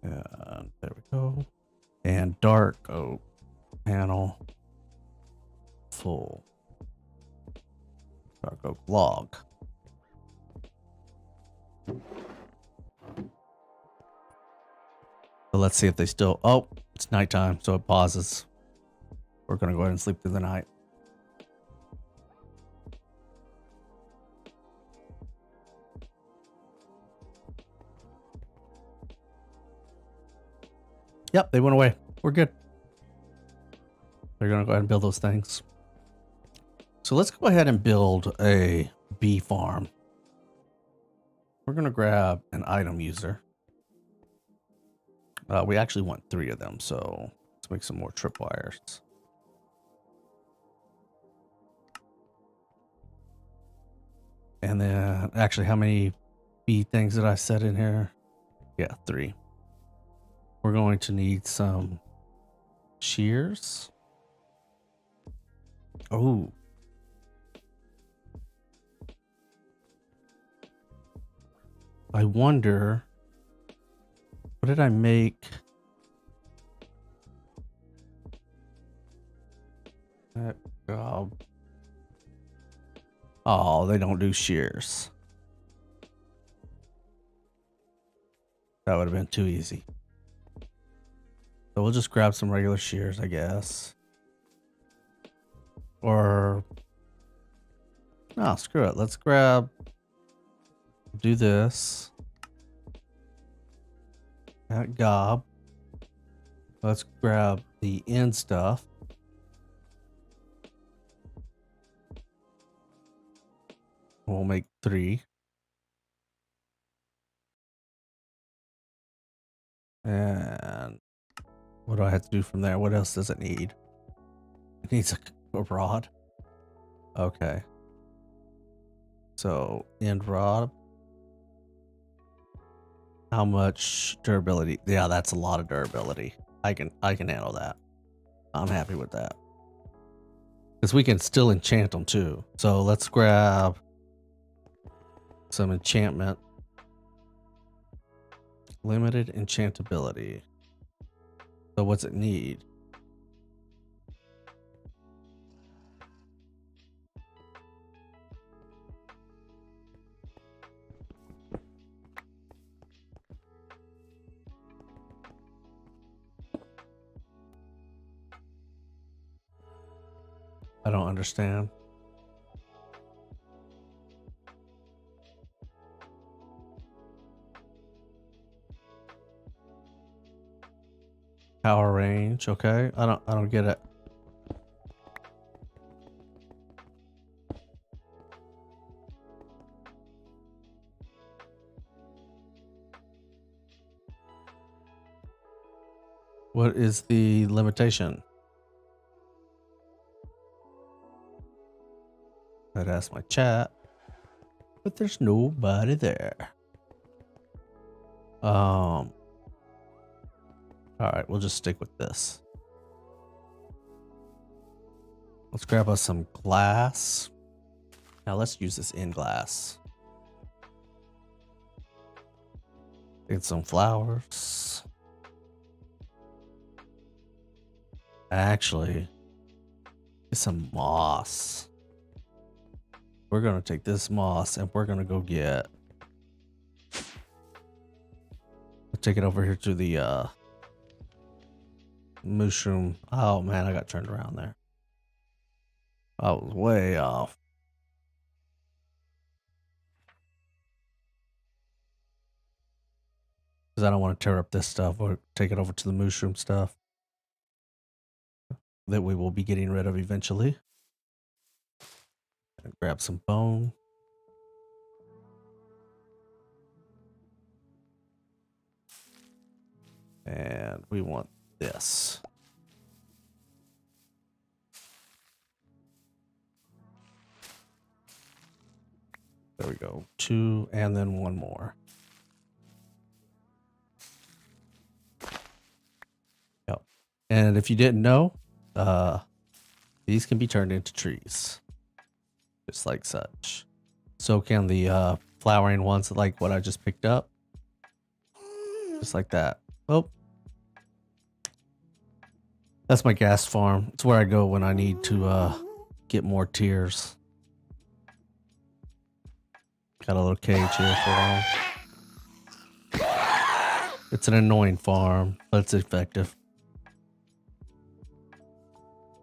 And there we go. And dark oak panel full dark oak log. So let's see if they still, oh, it's nighttime, so it pauses. We're gonna go ahead and sleep through the night. Yep, they went away. We're good. They're gonna go ahead and build those things. So let's go ahead and build a bee farm. We're gonna grab an item user. We actually want 3 of them, so let's make some more tripwires. And then, actually, how many bee things did I set in here? Yeah, 3. We're going to need some shears. Oh. I wonder, what did I make? Oh, they don't do shears. That would have been too easy. So we'll just grab some regular shears, I guess. Or, no, screw it. Let's grab, do this. At gob. Let's grab the end stuff. We'll make 3. And what do I have to do from there? What else does it need? It needs a rod. Okay. So end rod. How much durability? Yeah, that's a lot of durability. I can handle that. I'm happy with that. Because we can still enchant them too. So let's grab some enchantment. Limited enchantability. So what's it need? I don't understand. Power range, okay. I don't get it. What is the limitation? I'd ask my chat, but there's nobody there. All right, we'll just stick with this. Let's grab us some glass. Now let's use this in glass. Get some flowers. Actually, get some moss. We're gonna take this moss and we're gonna go get. Take it over here to the mushroom. Oh man, I got turned around there. I was way off. Because I don't want to tear up this stuff or take it over to the mushroom stuff that we will be getting rid of eventually. And grab some bone. And we want this. There we go. 2 and then 1 more. Yep. And if you didn't know, these can be turned into trees. Just like such. So can the flowering ones like what I just picked up. Just like that. Oh. That's my gas farm. It's where I go when I need to get more tiers. Got a little cage here for them. It's an annoying farm, but it's effective.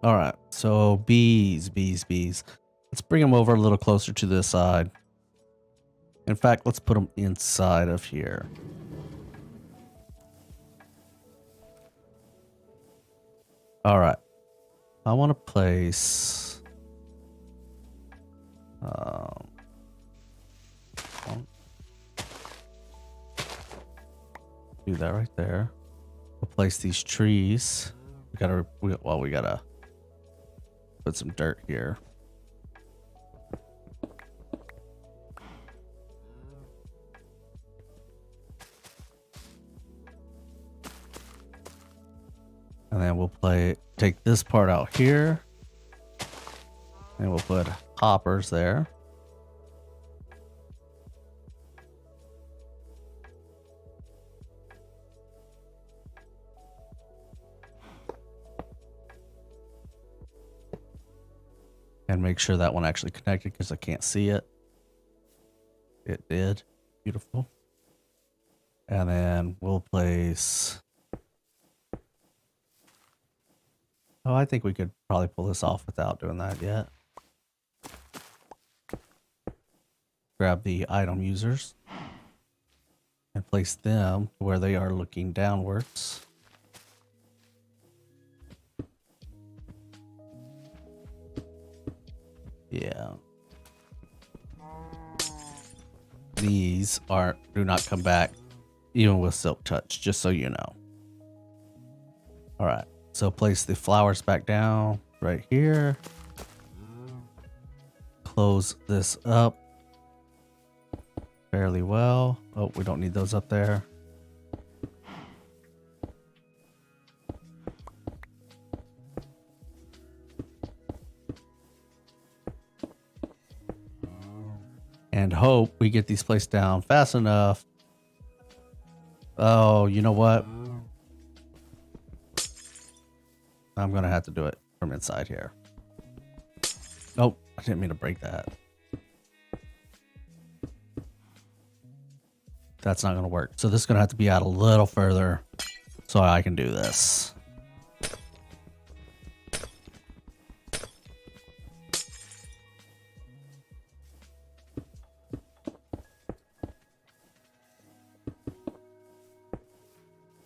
All right, so bees. Let's bring them over a little closer to this side. In fact, let's put them inside of here. All right, I want to place. Do that right there. We'll place these trees. We gotta put some dirt here. And then we'll take this part out here. And we'll put hoppers there. And make sure that one actually connected because I can't see it. It did. Beautiful. And then we'll place. Oh, I think we could probably pull this off without doing that yet. Grab the item users and place them where they are looking downwards. Yeah. These do not come back even with silk touch, just so you know. All right. So place the flowers back down right here. Close this up fairly well. Oh, we don't need those up there. And hope we get these placed down fast enough. Oh, you know what? I'm going to have to do it from inside here. Nope, I didn't mean to break that. That's not going to work. So this is going to have to be out a little further so I can do this.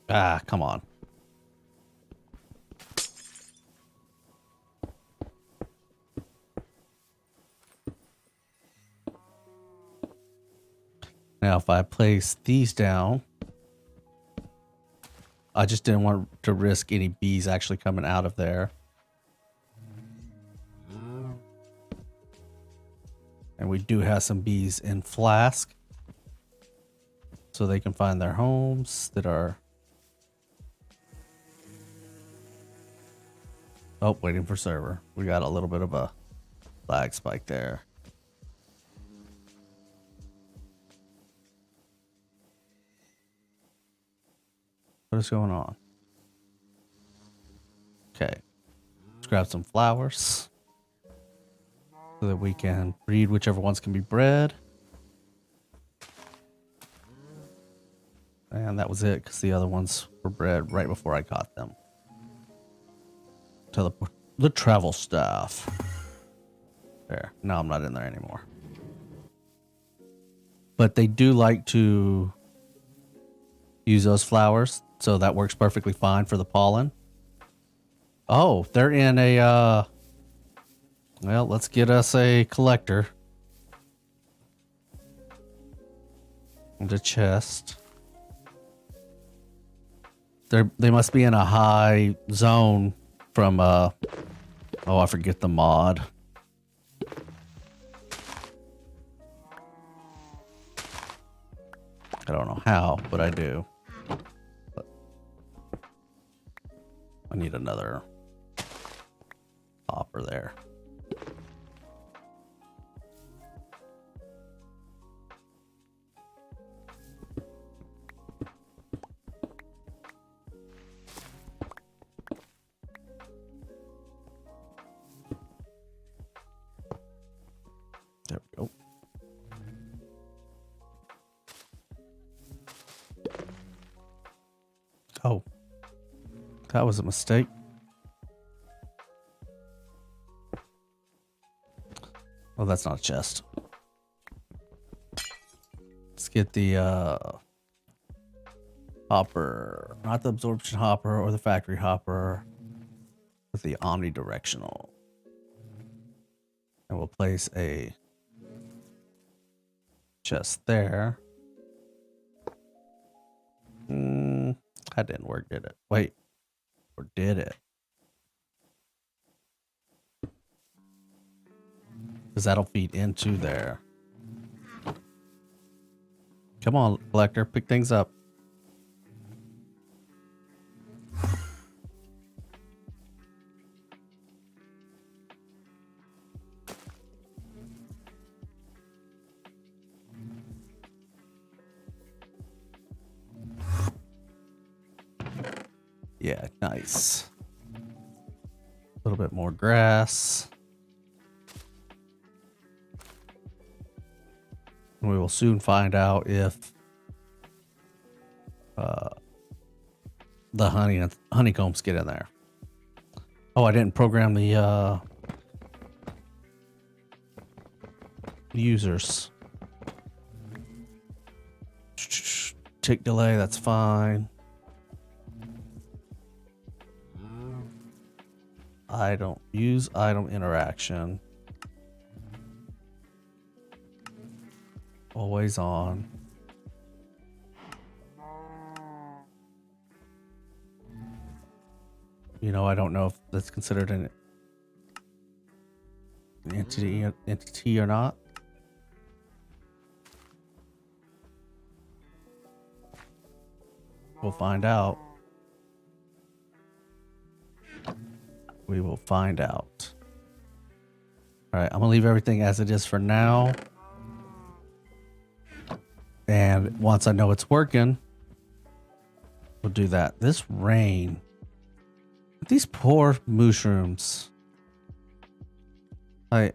Ah, come on. Now, if I place these down, I just didn't want to risk any bees actually coming out of there. And we do have some bees in flask. so they can find their homes that are... Oh, waiting for server. We got a little bit of a lag spike there. What is going on? Okay. Let's grab some flowers so that we can breed whichever ones can be bred. And that was it, because the other ones were bred right before I caught them. Teleport the travel staff. There. No, I'm not in there anymore. But they do like to use those flowers, so that works perfectly fine for the pollen. Oh, they're in a, well, let's get us a collector. And a chest. They must be in a high zone from, oh, I forget the mod. I don't know how, but I do. But I need another hopper there. There we go. Oh, that was a mistake. Oh, that's not a chest. Let's get the hopper, not the absorption hopper or the factory hopper, with the omnidirectional. And we'll place a chest there. That didn't work, did it? Wait, or did it? Because that'll feed into there. Come on, collector, pick things up. Yeah, nice. A little bit more grass. And we will soon find out if the honeycombs get in there. Oh, I didn't program the users. Tick delay, that's fine. I don't use item interaction. Always on. You know, I don't know if that's considered an entity or not. We'll find out. We will find out. All right, I'm gonna leave everything as it is for now. And once I know it's working, we'll do that. This rain. These poor mushrooms. I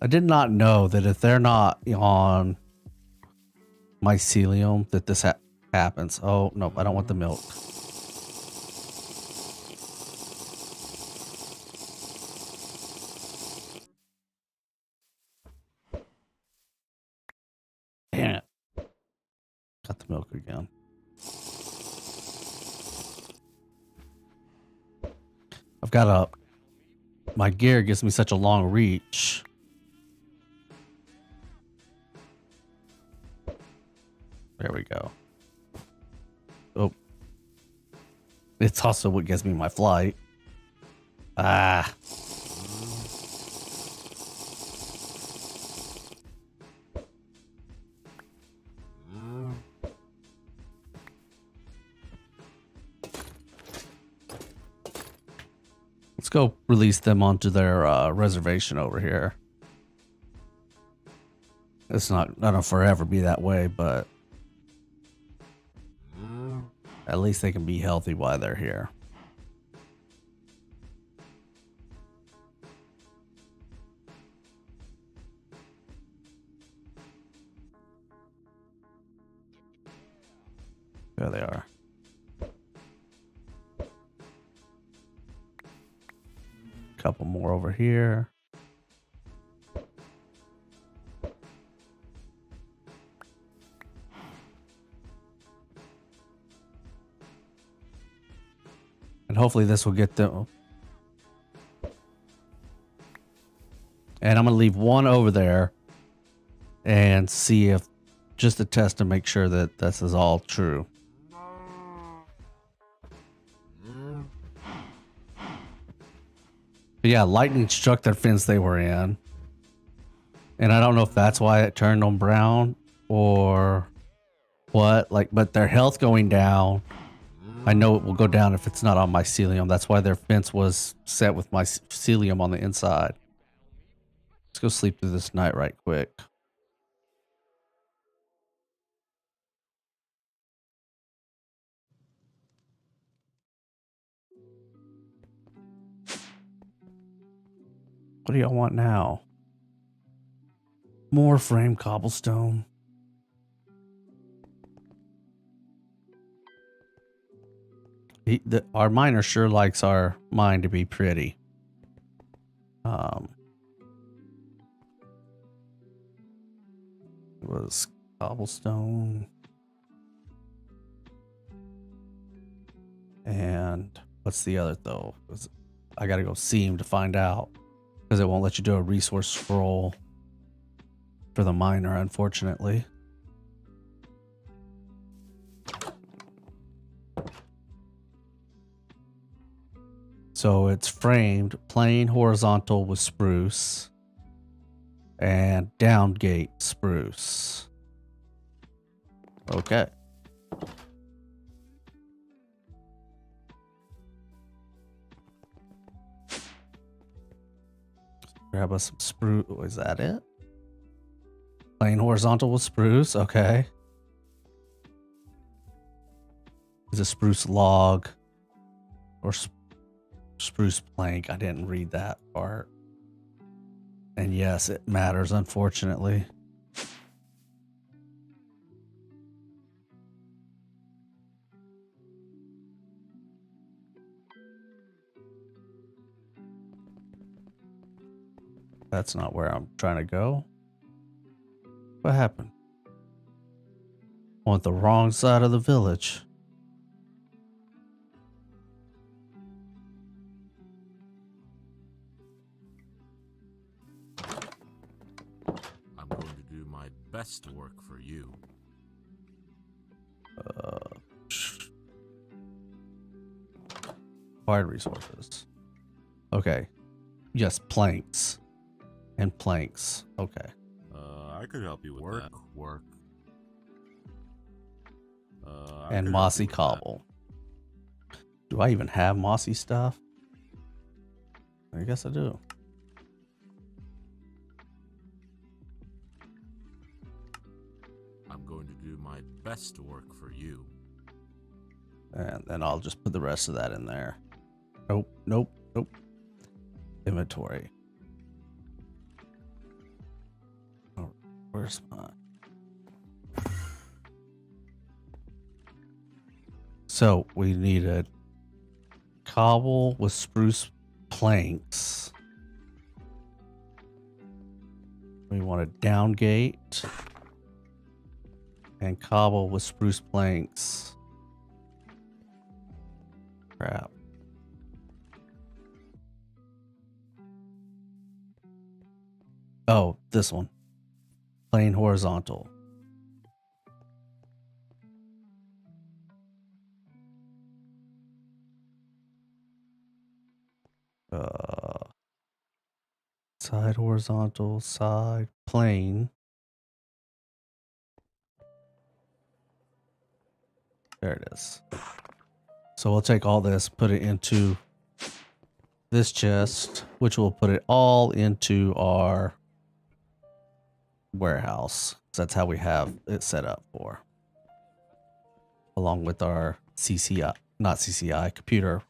did not know that if they're not on mycelium that this happens. Oh, no, I don't want the milk. Damn it. Got the milk again. I've got my gear gives me such a long reach. There we go. Oh. It's also what gives me my flight. Ah. go release them onto their reservation over here. It's not gonna forever be that way, but at least they can be healthy while they're here. There they are. Couple more over here. And hopefully this will get them. And I'm going to leave one over there and see if, just to test to make sure that this is all true. But yeah, lightning struck their fence they were in. And I don't know if that's why it turned them brown or what. Like, but their health going down. I know it will go down if it's not on mycelium. That's why their fence was set with mycelium on the inside. Let's go sleep through this night right quick. What do y'all want now? More frame cobblestone. Our miner sure likes our mine to be pretty. It was cobblestone. And what's the other though? I gotta go see him to find out. Because it won't let you do a resource scroll for the miner, unfortunately. So it's framed plain horizontal with spruce and downgate spruce. Okay. Grab us some spruce. Is that it? Plain horizontal with spruce. Okay. Is a spruce log or spruce plank? I didn't read that part. And yes, it matters, unfortunately. That's not where I'm trying to go. What happened? On the wrong side of the village. I'm going to do my best to work for you. Acquired resources. Okay. Yes, planks. And planks. Okay. I could help you with work. And mossy cobble. Do I even have mossy stuff? I guess I do. I'm going to do my best to work for you. And then I'll just put the rest of that in there. Nope, nope, nope. Inventory. Oh, where's my... So we need a cobble with spruce planks. We want a down gate and cobble with spruce planks. Crap. Oh, this one. Plain horizontal. Side horizontal, side plane. There it is. So we'll take all this, put it into this chest, which will put it all into our warehouse. So that's how we have it set up for. Along with our CCI, not CCI, computer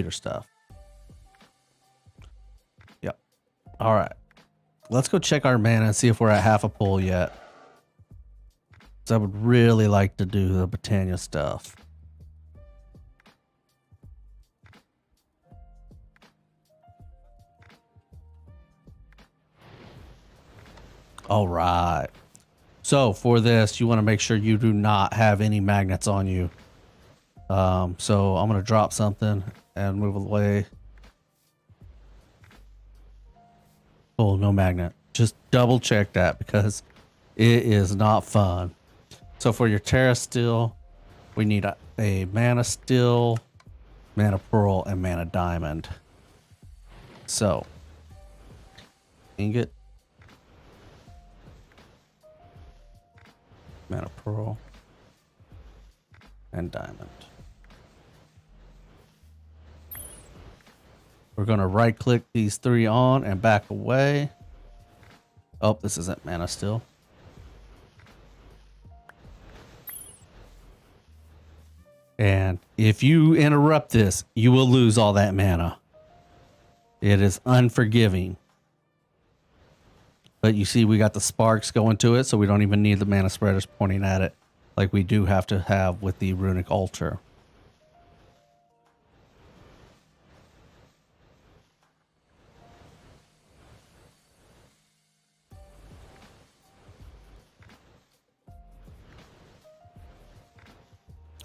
stuff. Yep. All right. Let's go check our mana and see if we're at half a pull yet. So I would really like to do the Botania stuff. All right. So for this, you want to make sure you do not have any magnets on you. So I'm going to drop something and move away. Oh, no magnet. Just double check that because it is not fun. So for your Terra Steel, we need a Mana Steel, Mana Pearl, and Mana Diamond. So, ingot, Mana Pearl, and Diamond. We're going to right click these three on and back away. Oh, this isn't Mana Steel. And if you interrupt this, you will lose all that mana. It is unforgiving. But you see, we got the sparks going to it, so we don't even need the mana spreaders pointing at it like we do have to have with the runic altar.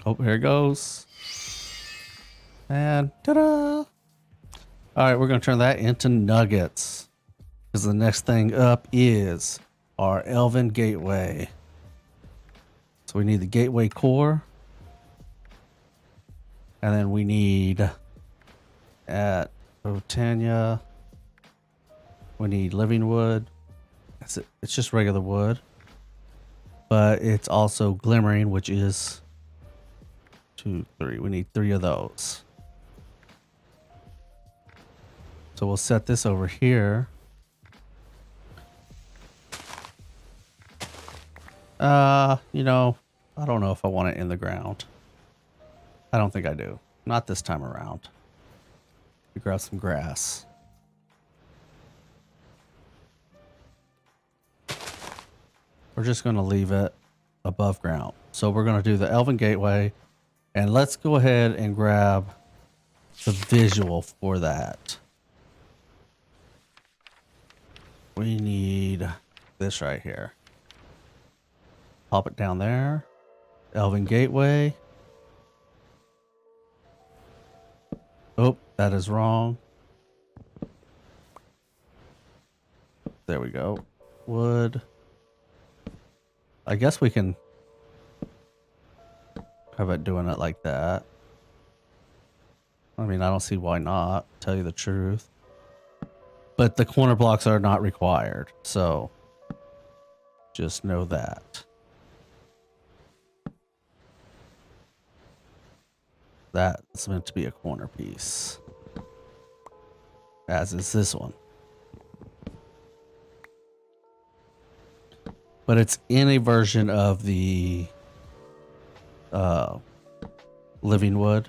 Oh, here it goes. And ta-da! All right, we're going to turn that into nuggets. Because the next thing up is our Elven Gateway. So we need the Gateway Core. And then we need at Botania, we need Living Wood. That's it. It's just regular wood. But it's also Glimmering, which is 2, 3. We need 3 of those. So we'll set this over here. You know, I don't know if I want it in the ground. I don't think I do. Not this time around. We grab some grass. We're just going to leave it above ground. So we're going to do the Elven Gateway. And let's go ahead and grab the visual for that. We need this right here. Pop it down there. Elven Gateway. Oh, that is wrong. There we go. Wood. I guess we can have it doing it like that. I mean, I don't see why not, to tell you the truth. But the corner blocks are not required, so just know that. That's meant to be a corner piece. As is this one. But it's in a version of the living wood.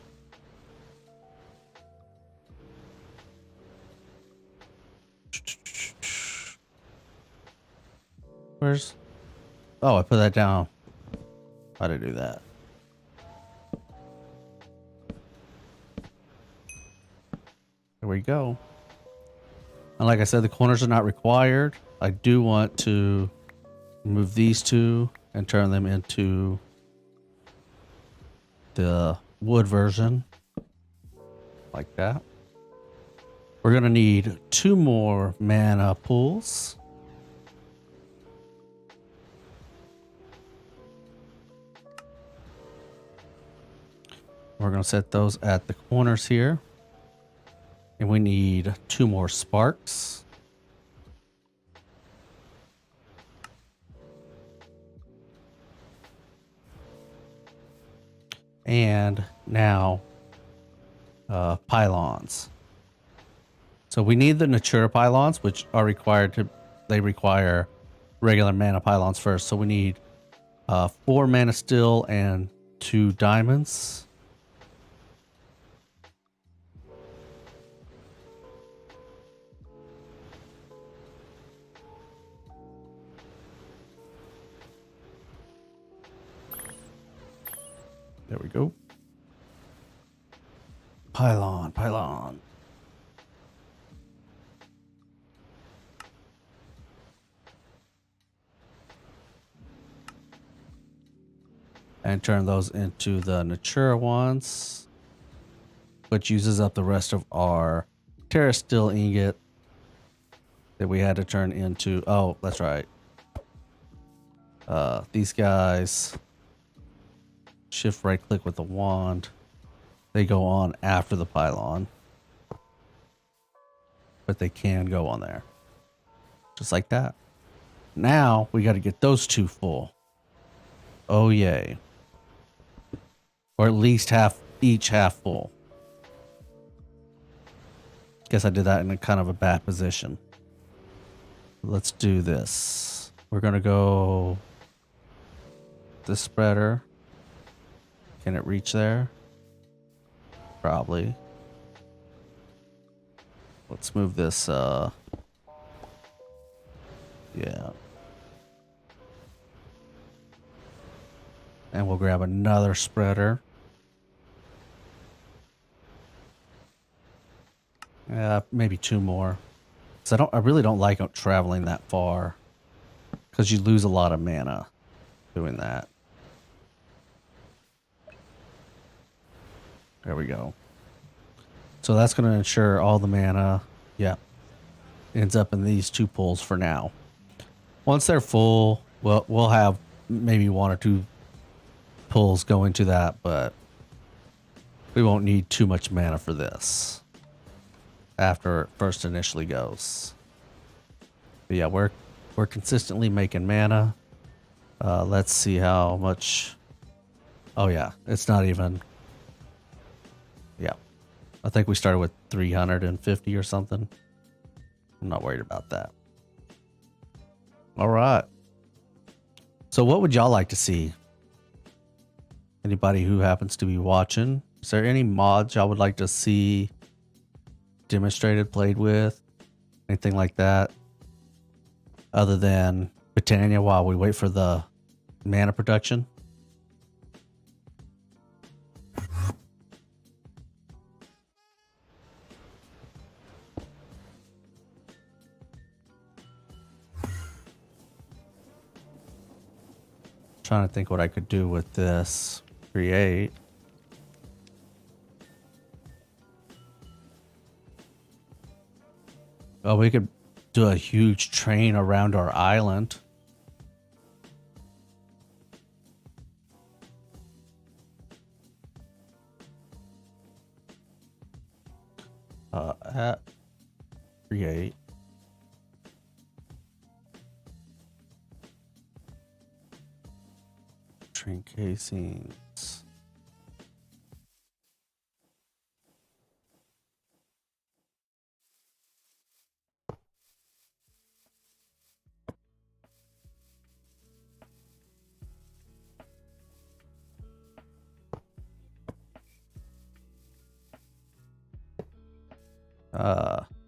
Where's... Oh, I put that down. How to do that? There we go. And like I said, the corners are not required. I do want to remove these two and turn them into the wood version. Like that. We're going to need 2 more mana pools. We're going to set those at the corners here. And we need 2 more sparks. And now pylons. So we need the Natura pylons, which are required to, they require regular mana pylons first. So we need 4 mana steel and 2 diamonds. There we go. Pylon. And turn those into the Natura ones, which uses up the rest of our Terra Steel ingot that we had to turn into. Oh, that's right. These guys, shift right click with the wand. They go on after the pylon, but they can go on there. Just like that. Now we got to get those 2 full. Oh, yay. Or at least each half full. Guess I did that in a kind of a bad position. Let's do this. We're going to go this spreader. Can it reach there? Probably. Let's move this, yeah. And we'll grab another spreader. Maybe 2 more. Because I really don't like traveling that far. Because you lose a lot of mana doing that. There we go. So that's going to ensure all the mana, yeah, ends up in these 2 pools for now. Once they're full, we'll have maybe 1 or 2 pulls go into that, but we won't need too much mana for this after it first initially goes. But yeah, we're consistently making mana. Let's see how much. Oh yeah, it's not even. Yeah, I think we started with 350 or something. I'm not worried about that. All right. So what would y'all like to see? Anybody who happens to be watching, is there any mods y'all would like to see demonstrated, played with, anything like that? Other than Botania while we wait for the mana production? Trying to think what I could do with this. Create. Oh, we could do a huge train around our island. At create. Train casings.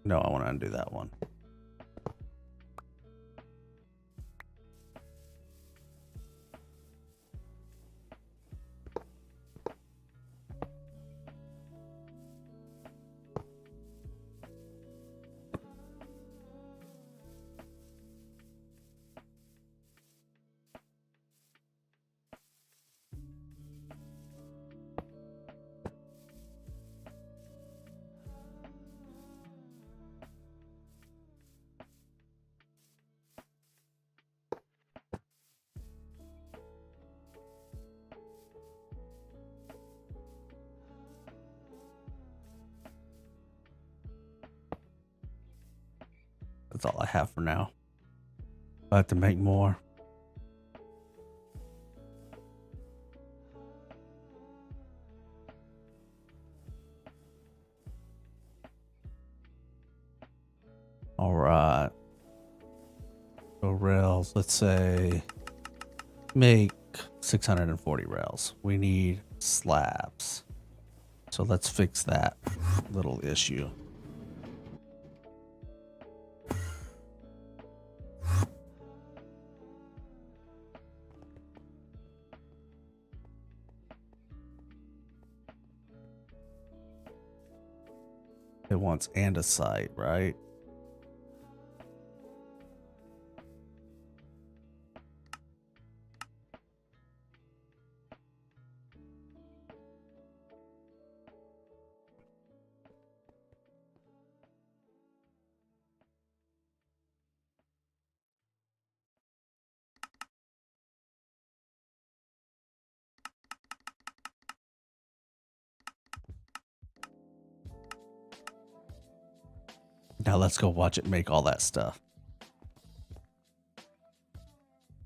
No, I want to undo that one. That's all I have for now. I have to make more. All right. So rails, let's say make 640 rails. We need slabs. So let's fix that little issue. It wants andesite, right? Now let's go watch it make all that stuff.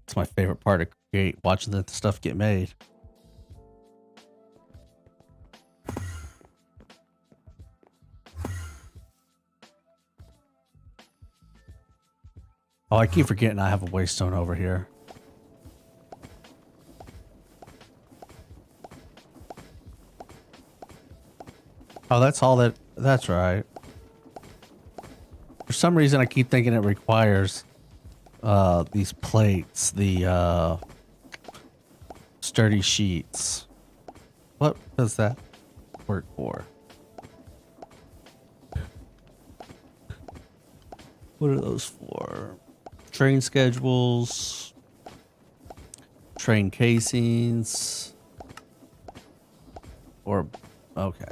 It's my favorite part of create, watching the stuff get made. Oh, I keep forgetting I have a waste stone over here. Oh, that's all that, that's right. For some reason, I keep thinking it requires these plates, the sturdy sheets. What does that work for? What are those for? Train schedules, train casings, or okay.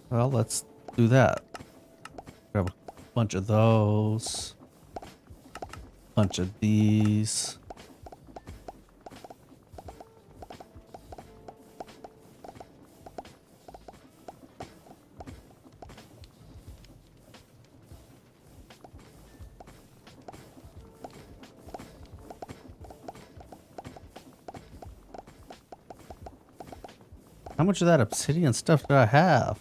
Well, let's do that. Grab a bunch of those, bunch of these. How much of that obsidian stuff do I have?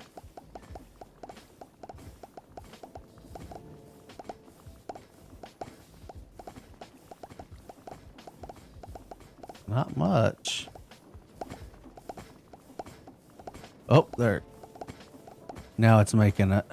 Not much. Oh, there. Now it's making it.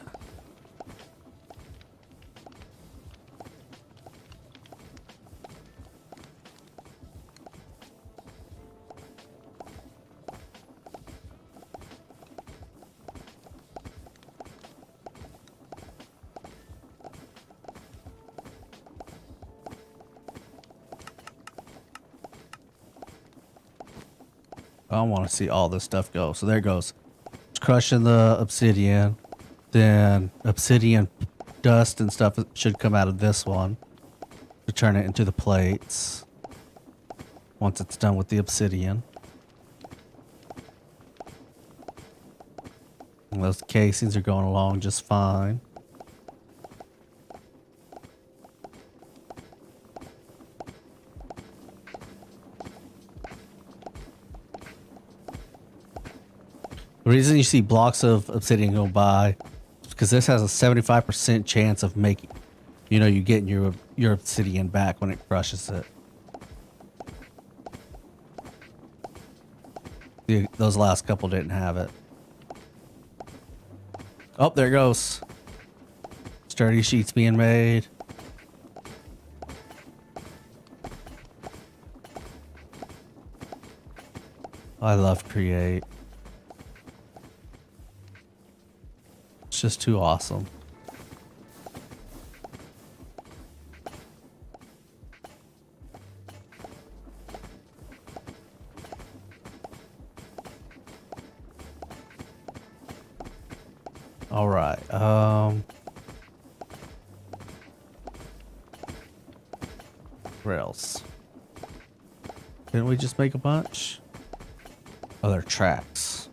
I want to see all this stuff go. So there it goes. It's crushing the obsidian. Then obsidian dust and stuff should come out of this one to turn it into the plates once it's done with the obsidian. And those casings are going along just fine. The reason you see blocks of obsidian go by is because this has a 75% chance of making, you know, you getting your obsidian back when it crushes it. Those last couple didn't have it. Oh, there it goes. Sturdy sheets being made. I love create. It's just too awesome. All right. Rails. Didn't we just make a bunch? Oh, they're tracks.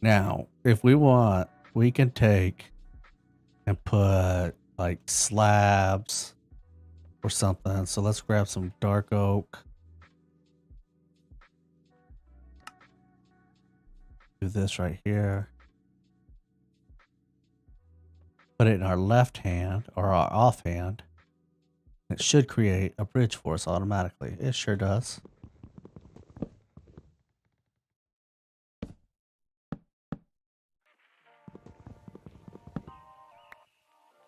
Now, if we want, we can take and put like slabs or something. So let's grab some dark oak. Do this right here. Put it in our left hand or our off hand. It should create a bridge for us automatically. It sure does.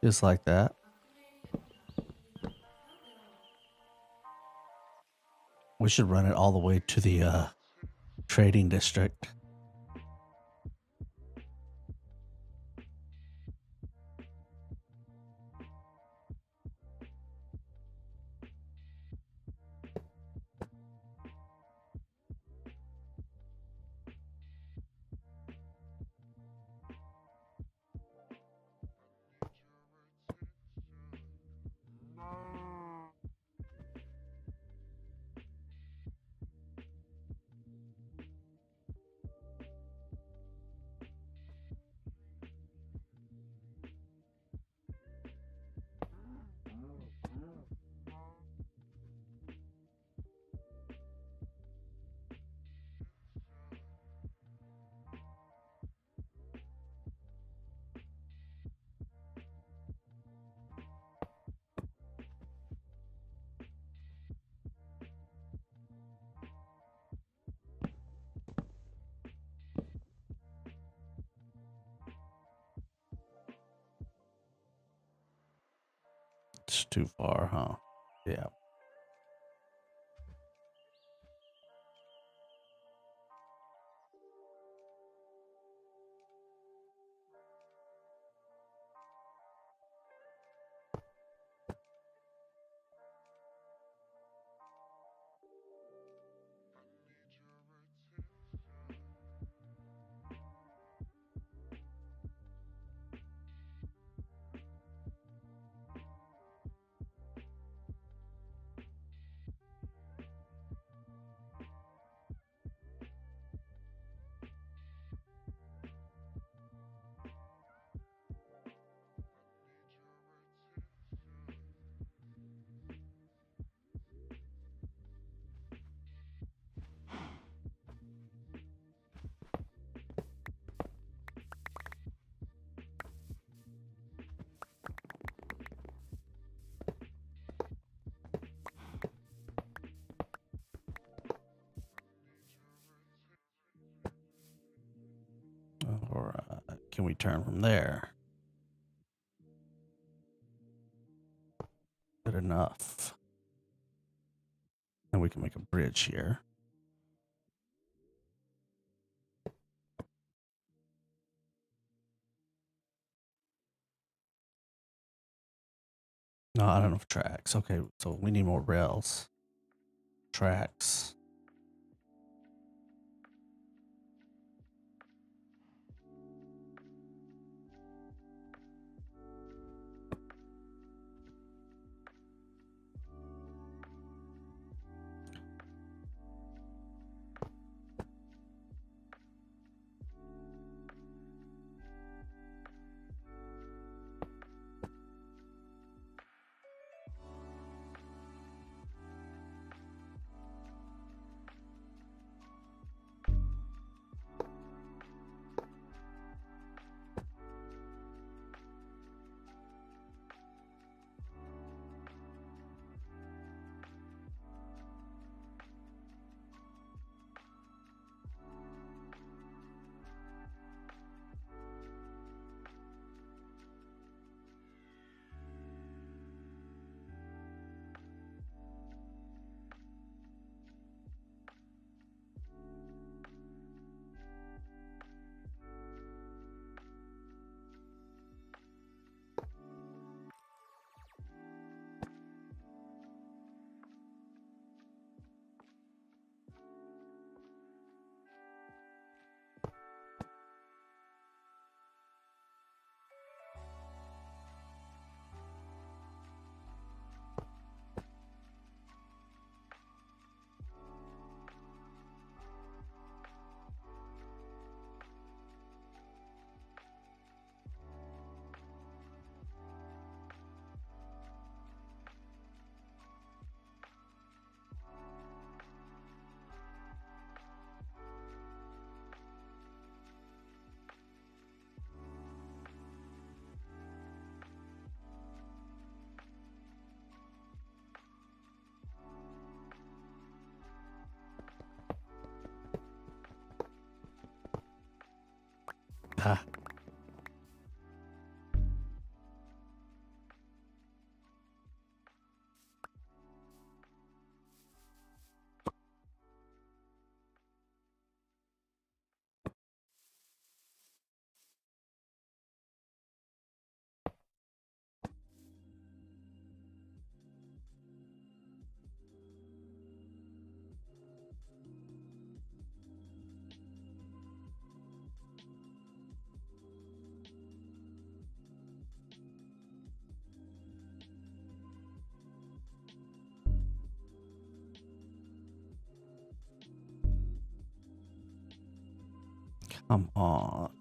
Just like that. We should run it all the way to the trading district. It's too far, huh? Yeah. All right. Can we turn from there? Good enough. And we can make a bridge here. No, I don't know if tracks. Okay, so we need more rails. Tracks. Come on.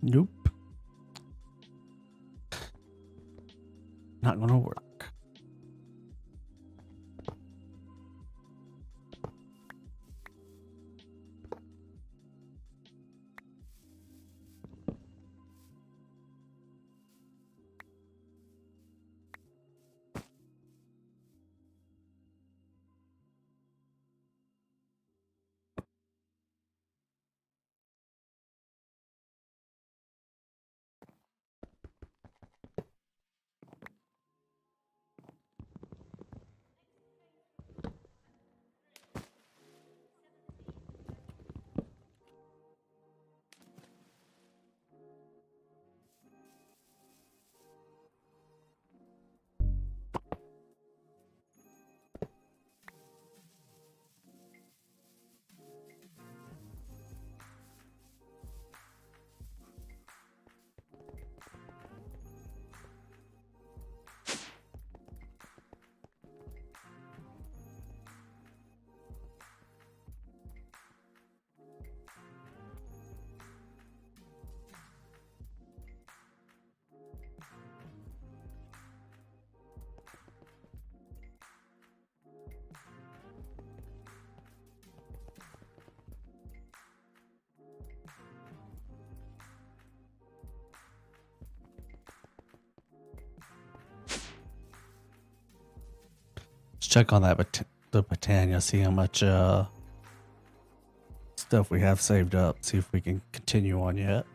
Nope. Not gonna work. Let's check on that the Botania, see how much stuff we have saved up, see if we can continue on yet.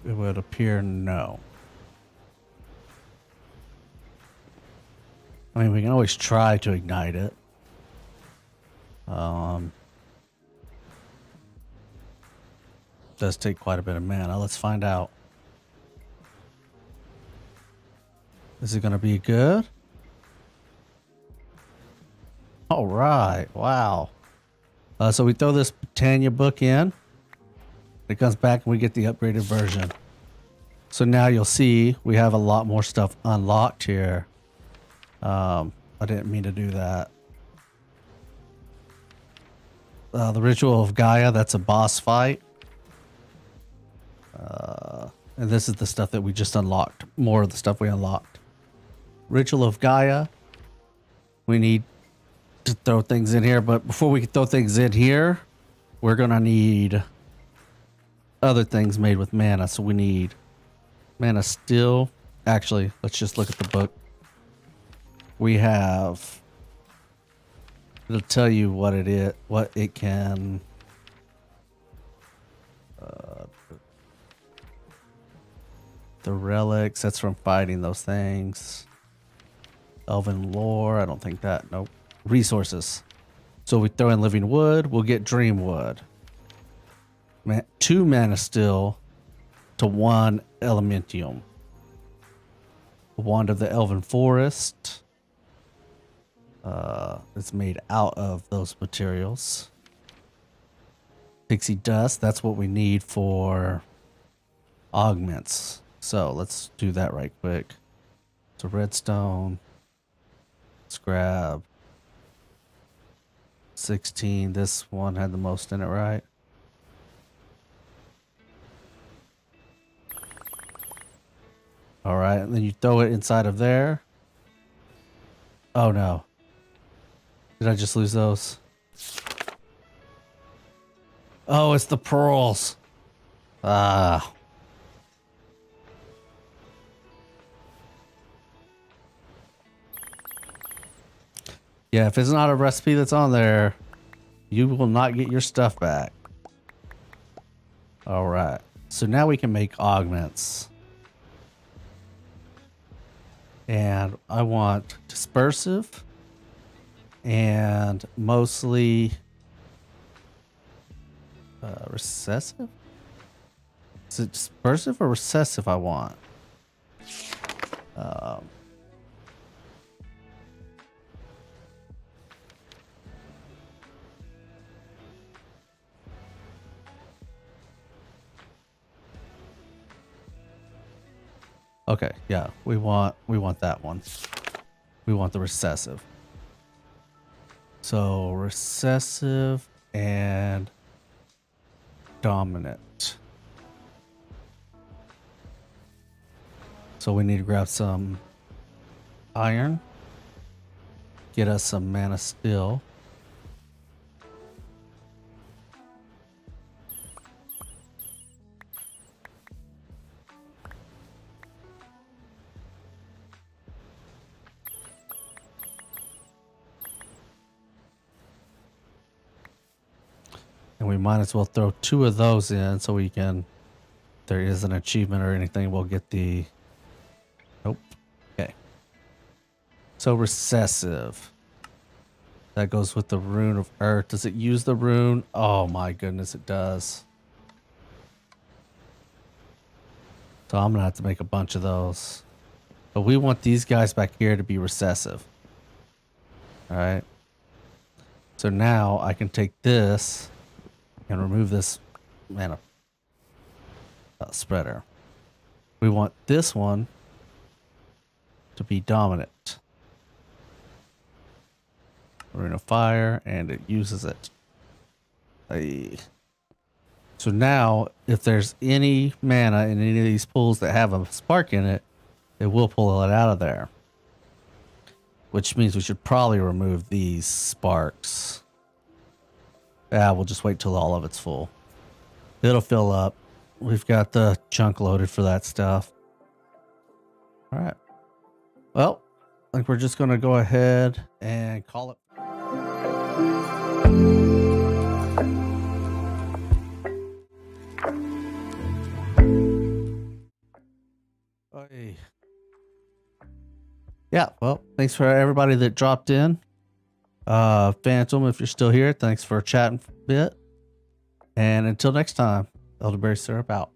It would appear no. I mean, we can always try to ignite it. Does take quite a bit of mana. Let's find out. Is it going to be good? All right. Wow. So we throw this Botania book in. It comes back and we get the upgraded version. So now you'll see we have a lot more stuff unlocked here. I didn't mean to do that. The Ritual of Gaia, that's a boss fight. And this is the stuff that we just unlocked. More of the stuff we unlocked. Ritual of Gaia. We need to throw things in here, but before we can throw things in here, we're gonna need other things made with mana. So we need mana steel. Actually, let's just look at the book. We have, it'll tell you what it is, what it can. The relics, that's from fighting those things. Elven lore, I don't think that, nope. Resources. So we throw in living wood, we'll get dream wood. 2 mana steel to 1 elementium. Wand of the Elven Forest. It's made out of those materials. Pixie dust, that's what we need for augments. So let's do that right quick. So redstone. Let's grab 16. This one had the most in it, right? All right, and then you throw it inside of there. Oh no. Did I just lose those? Oh, it's the pearls. Ah. Yeah, if it's not a recipe that's on there, you will not get your stuff back. All right. So now we can make augments. And I want dispersive and mostly recessive? Is it dispersive or recessive I want? Okay, yeah, we want that one. We want the recessive. So recessive and dominant. So we need to grab some iron. Get us some mana steel. And we might as well throw 2 of those in so we can, if there is an achievement or anything, we'll get the, nope. Okay. So recessive. That goes with the rune of earth. Does it use the rune? Oh my goodness, it does. So I'm gonna have to make a bunch of those. But we want these guys back here to be recessive. All right. So now I can take this and remove this mana spreader. We want this one to be dominant. Rune of fire, and it uses it. So now, if there's any mana in any of these pools that have a spark in it, it will pull it out of there. Which means we should probably remove these sparks. Yeah, we'll just wait till all of it's full. It'll fill up. We've got the chunk loaded for that stuff. All right. Well, I think we're just going to go ahead and call it. Hey. Yeah, well, thanks for everybody that dropped in. Phantom, if you're still here, thanks for chatting a bit. And until next time, elderberry syrup out.